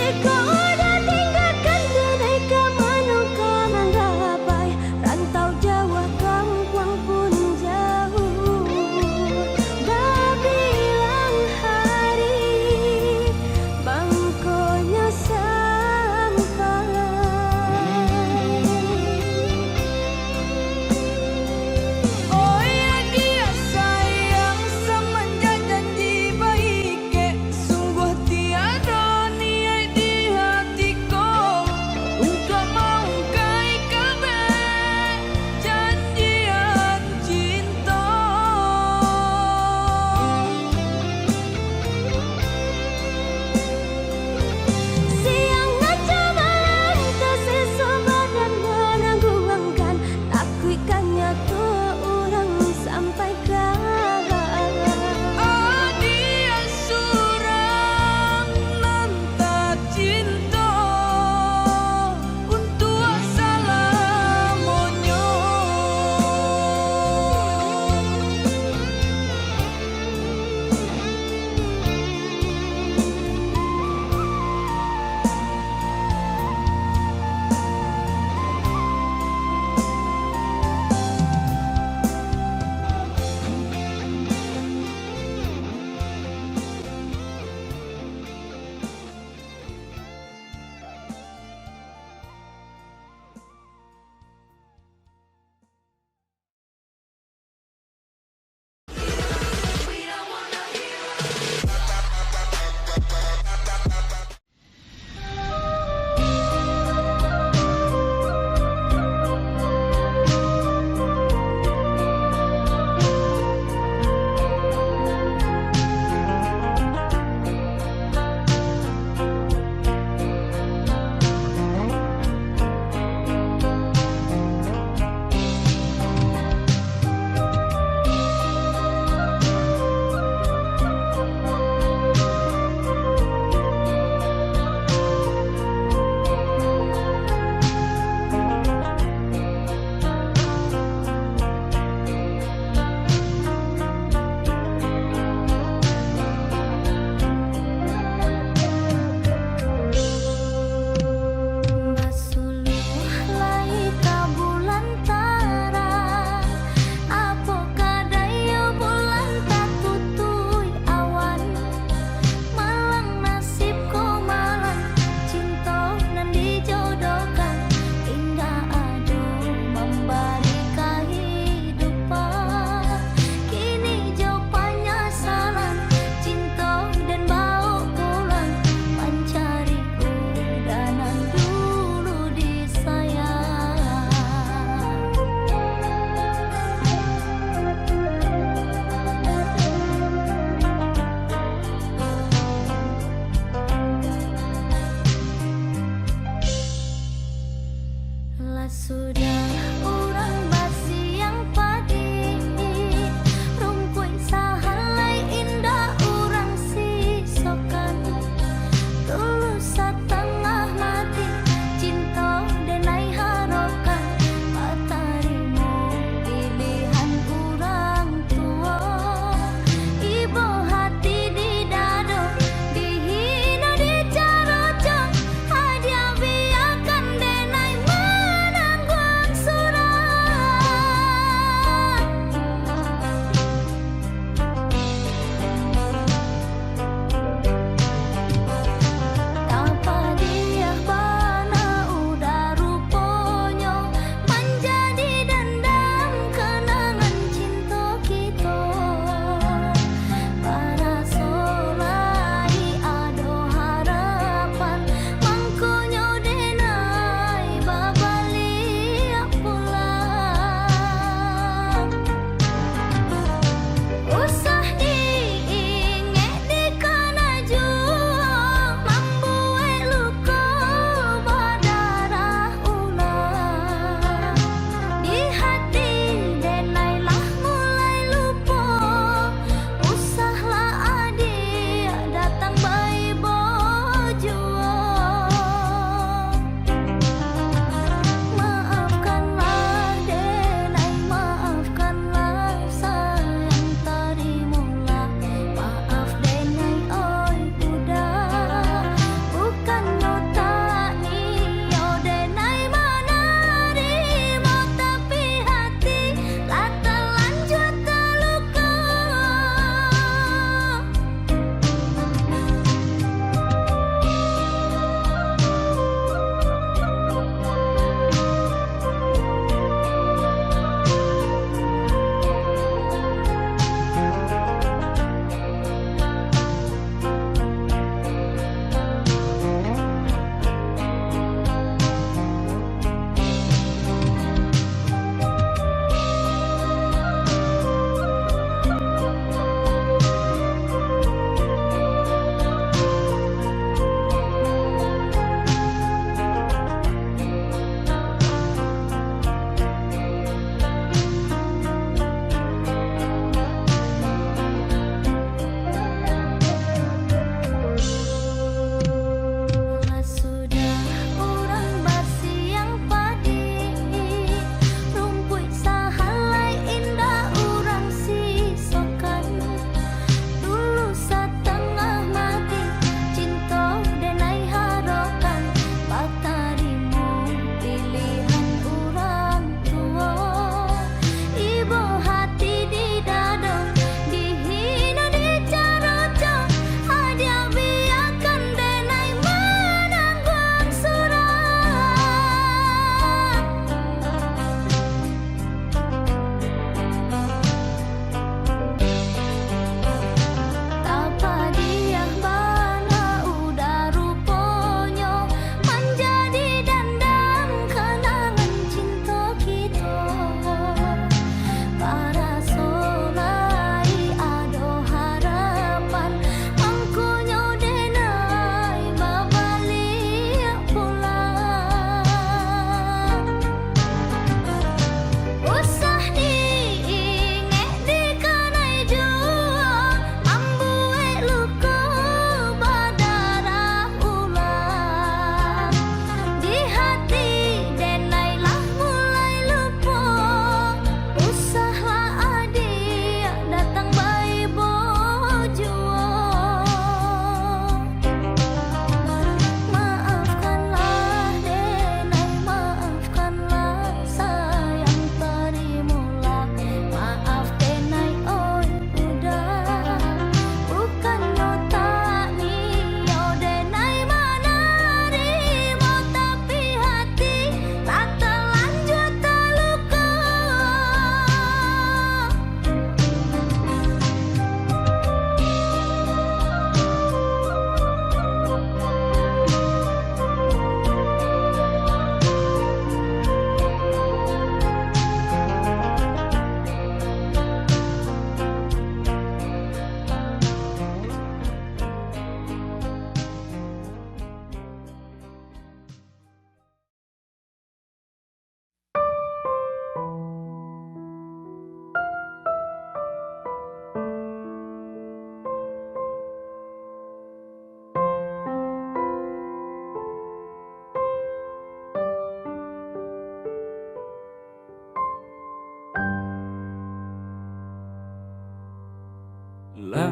kau udah tinggalkan denai ka manungkan anggapai rantau Jawa kampung pun jauh dah bilang hari bangkonya sampai Oh ya dia sayang semenjak janji baik sungguh tiada niat di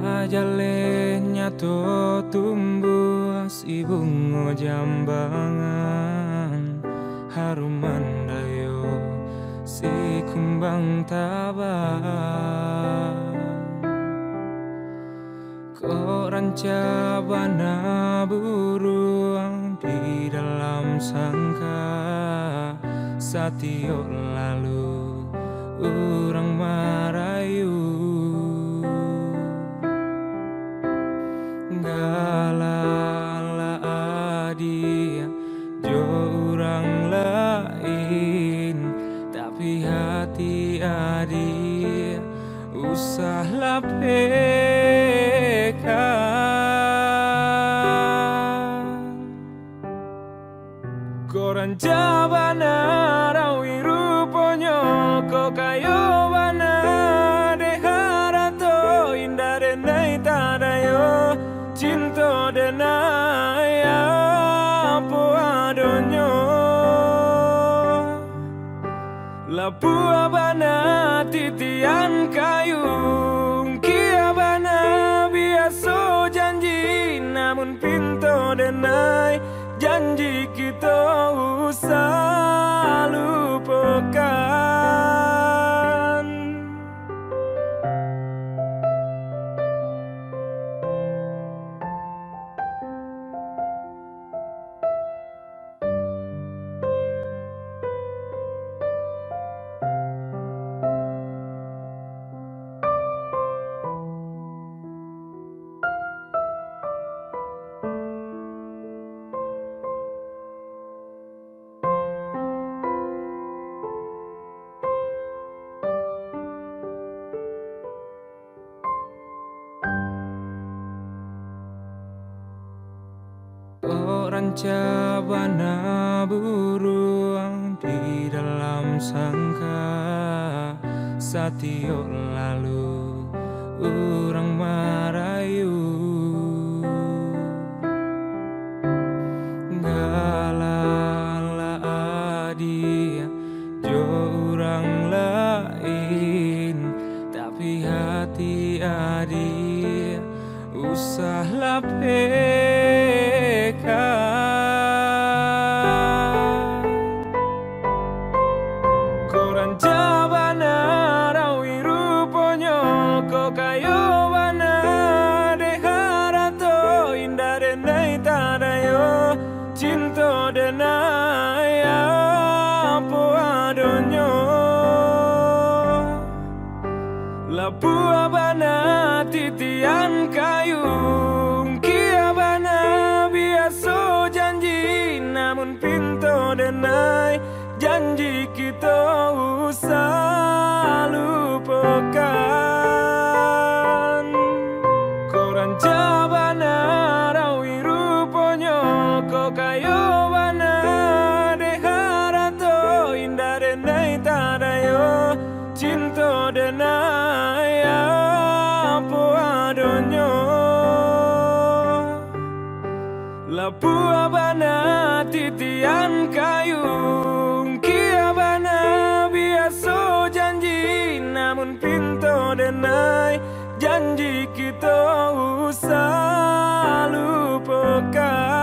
Ajalnya to tumbuh si bunga jambangan, harum mandayo si kumbang tabah. Koran cabana burung di dalam sangka, satio lalu orang marayu. Galala adia jo orang lain, tapi hati adia usahlah Koran jabana rawi ruponyo ko kayo bana deharato indah denai tadayo cinta denai apa adonyo lapu abana titian kayung kia bana biasa janji namun pintu denai janji kita usah lupakan. Orang cabana burung di dalam sangka, satio lalu orang marayu. Galala adia jo orang lain, tapi hati adia usahlah Koran jabana rawi ruponyo ko kayo bana deharato indah denai tadayo cinta denai apa adonyo lapu abana titian kayung kia bana biasa janji namun pintu denai janji kita usah lupakan. Koran jabana rawi ruponyo ko kayo bana deharato indah denai tadayo cinta denai apa adonyo lapu abana titian kayung kia bana biasa janji namun pintu denai janji kita usah lupakan.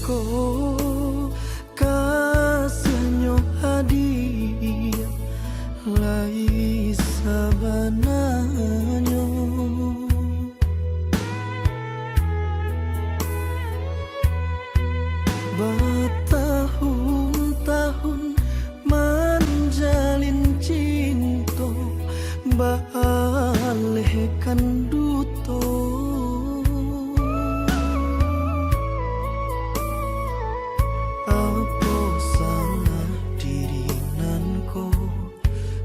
ko kasihnya hadiah lai sabananyo bertahun-tahun menjalin cinta balehkan duto apa salah dirinanko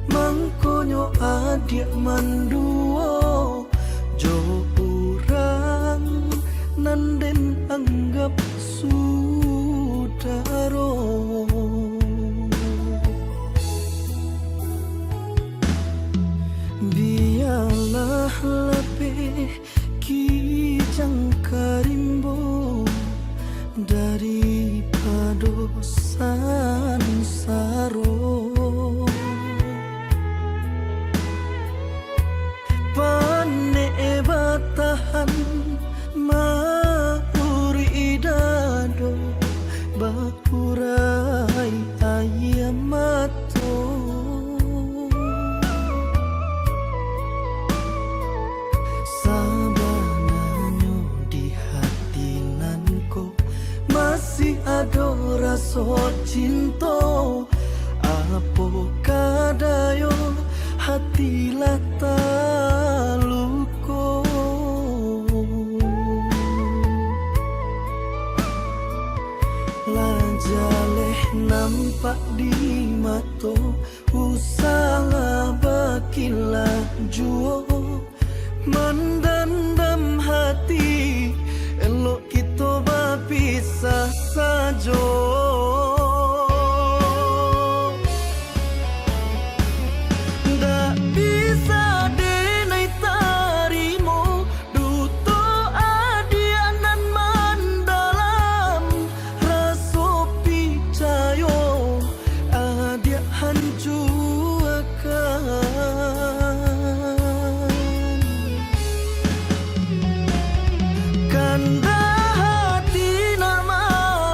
mangkonyo adik manduo jo urang nanden anggap sudaro biarlah lebih kijang karimbo daripada sansaro pane batahan mauri idado bakurai ayamato sabananyo di hati nanko masih ada rasa cinta apo kadayo hati lata luko lajaleh nampak di mato usaha bakilah juo mendendam hati elok kita berpisah saja ndak bisa denai tarimo duto adianan mendalam raso picayo adia hancurkan kanda hati nama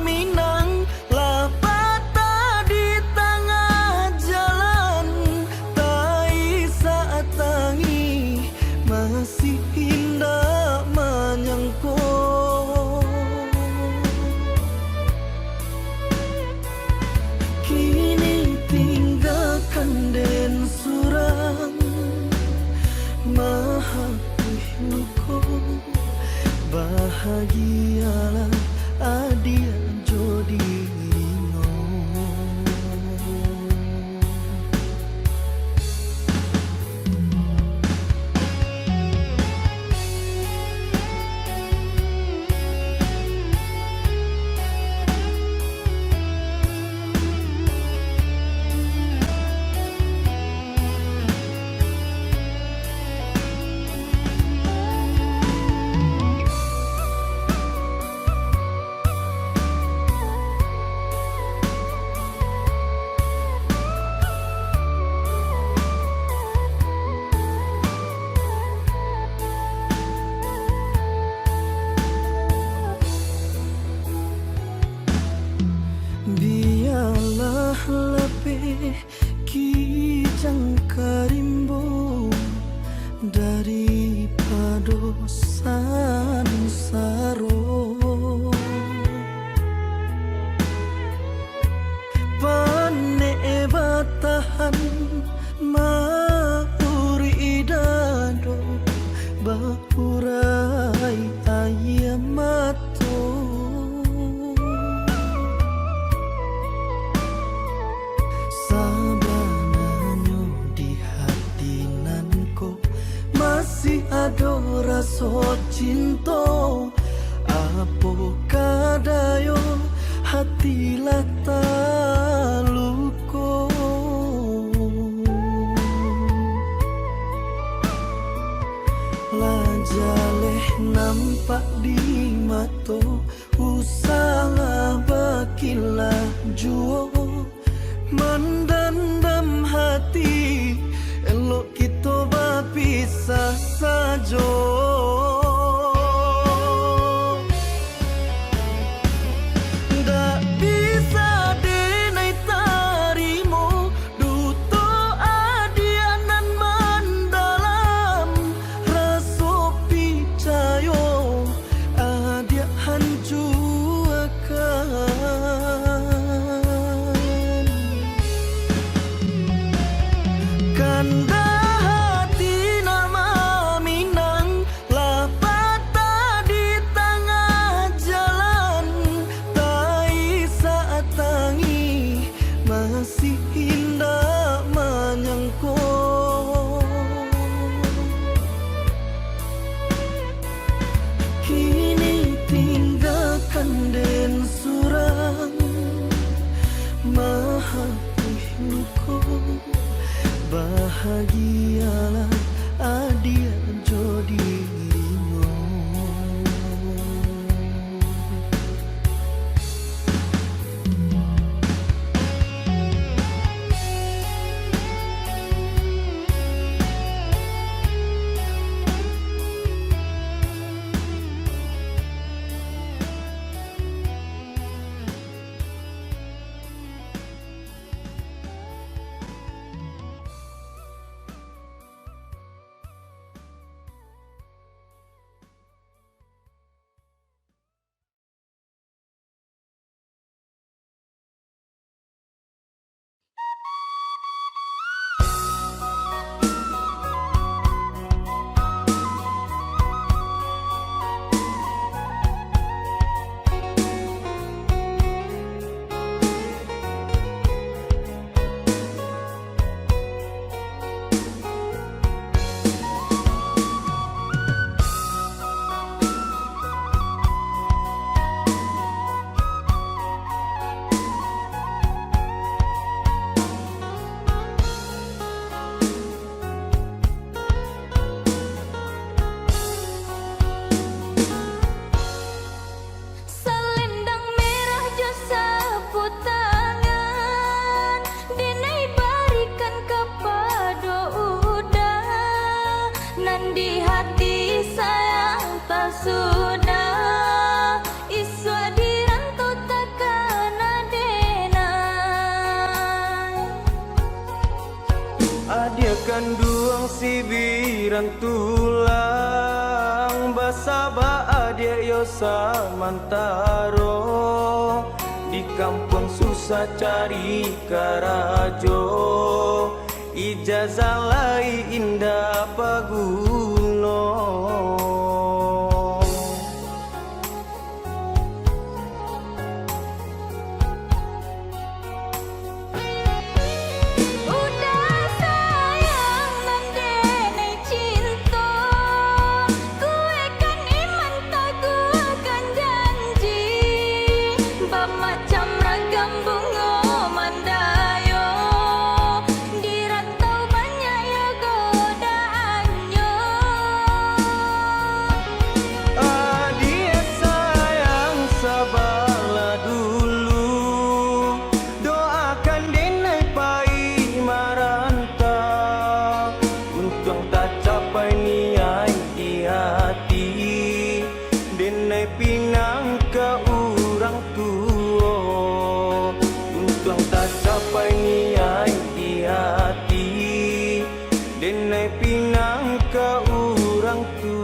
minang lapata di tengah jalan tai saat tangi masih indah menyangko kini tinggalkan den surang maha luko bahagialah adia jodirino biarlah lebih kijang karimbo daripada sansaro pane batahan mauri idado bakurai ayamato sabananyo di hati nanko masih ada rasa cinta apo kadayo hati lata luko lajaleh nampak di mato usaha bakilah juo mendendam hati elok kita berpisah saja sudah iswa dirantau takkan adenai. Adia kanduang si biran tulang basaba adia yosa mantaro di kampung susah cari karajo ijazah lai indah paguno. Udah sayang nandenai cinta, kue kan iman taguhkan janji, bermacam ragam bunga mandayo, dirantau banyak ya godaannya. Adia sayang sabarlah dulu, doakan denai pai maranta, untung tak capai niai di hati, denai pinang ke orang tua, untung tak capai niai di hati, denai pinang ke orang tua.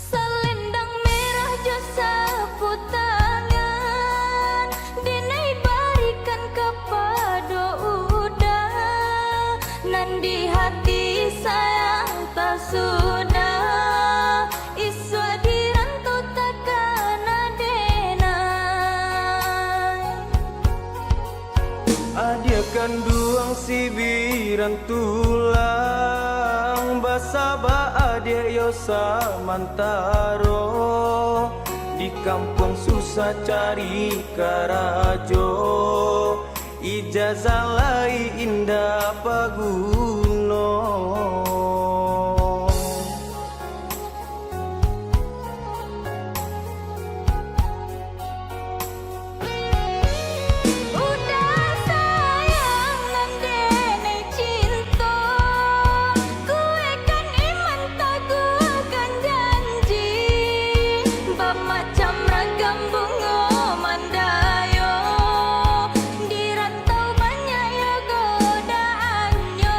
Selendang merah jo sapu tangan, dinai barikan kepada udah, nan di hati sayang tak sudah, iswa dirantau takkan adenai. Adia kanduang si biran tulang basaba adia yosa mantaro di kampung susah cari karajo ijazah lai indah paguno. Udah sayang nandenai cinta, kue kan iman taguhkan janji, bermacam ragam bunga mandayo, dirantau banyak ya godaannya.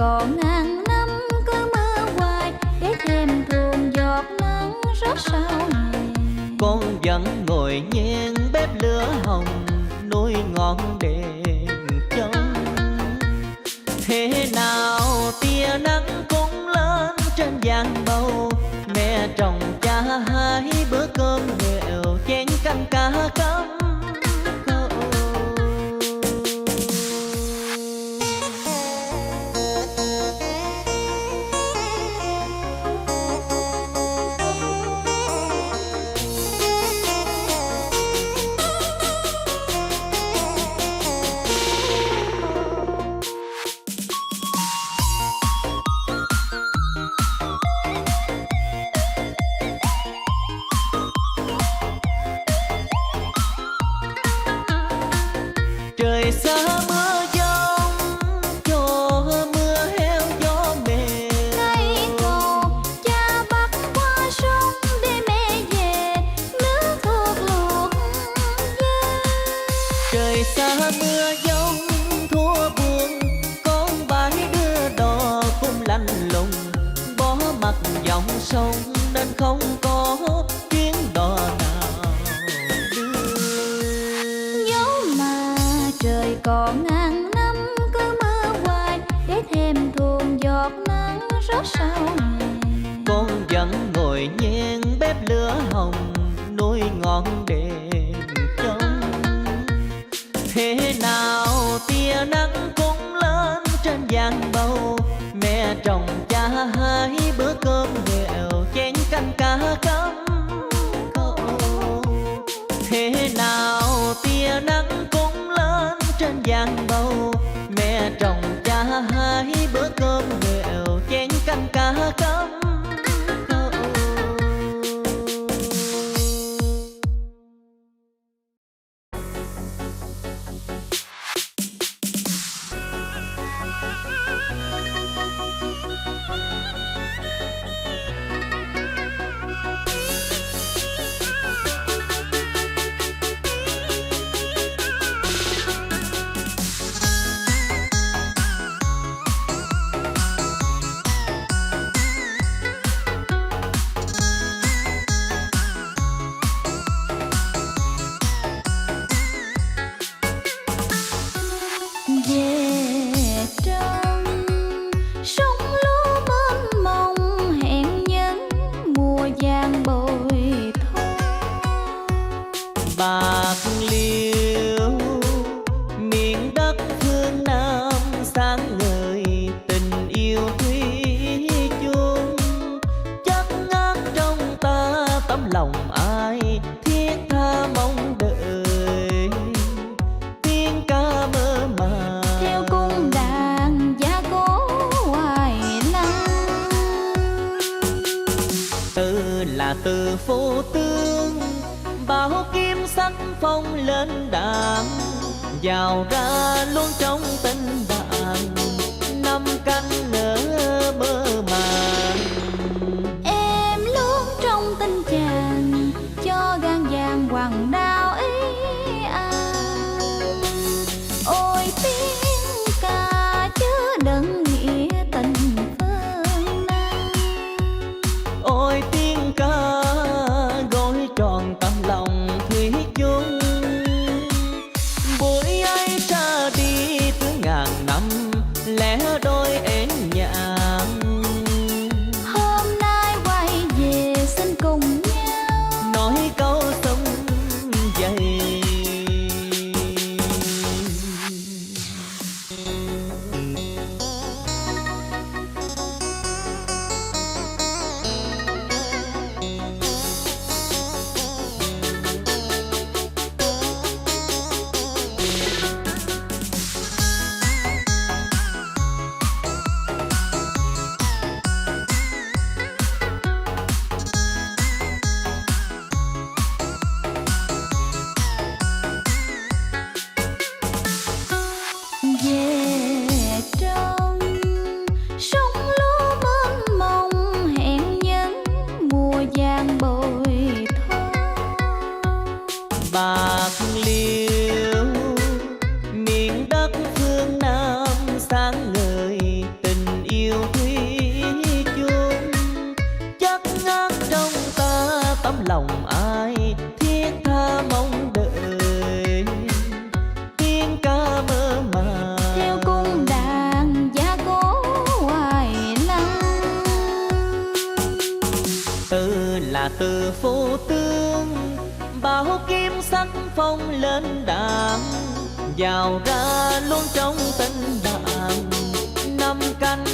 còn ngàn năm cứ mưa hoài để thêm thuồng giọt nắng rớt sau hè. Con vẫn ngồi nhen bếp lửa hồng nuôi ngọn đèn trông. Thế nào tia nắng cũng lên trên giang bầu, mẹ trồng cha hai bữa cơm nghèo chén canh cá cắm câu. Trời xa mưa giông cho mưa heo gió mềm. Cây cầu cha bắt qua sông để mẹ về nước thuộc luộc dê. Trời xa mưa giông thua buồn, con bãi đưa đò cũng lạnh lùng. Bó mặt dòng sông nên không có chuyến đò nào đưa. Dẫu mà trời còn ngàn năm cứ mưa hoài để thêm thuồng giọt nắng rớt sau hè. Con vẫn ngồi nhen bếp lửa hồng nuôi ngọn đèn trông. Thế nào tia nắng cũng lên trên giang bầu, mẹ trồng cha hai bữa cơm nghèo chén canh cá cắm câu. Thế nào tia nắng cũng lên trên giang bầu, mẹ trồng cha hai bữa cơm nghèo chén canh cá cắm câu. Về trong sông lúa mênh mông hẹn những mùa vàng bội thu. Bạc Liêu miền đất phương Nam sáng ngời tình yêu thủy chung. Chắc ngát trong ta tấm lòng ai thiết tha mong đợi, tiếng ca mơ màng Theo cung đàn gia cố hoài năm. từ là từ phố tương, bao kim sắc phong lên đàn, vào ra luôn trong tình bạn năm cánh nở mơ màng. Em luôn trong tình chàng cho gan vàng hoàng đao ý an. Ôi tiếng ca chứa đựng nghĩa tình phương Nam. Ôi tiếng ca gói tròn tấm lòng thủy chung. Buổi ấy ra đi từ ngàn năm lẽ đôi ến nhạn. Hôm nay quay về xin cùng nhau Nói câu sông dày. từ phu tương, bảo kiếm sắc phong lên đàn, vào ra luôn trong tình bạn năm canh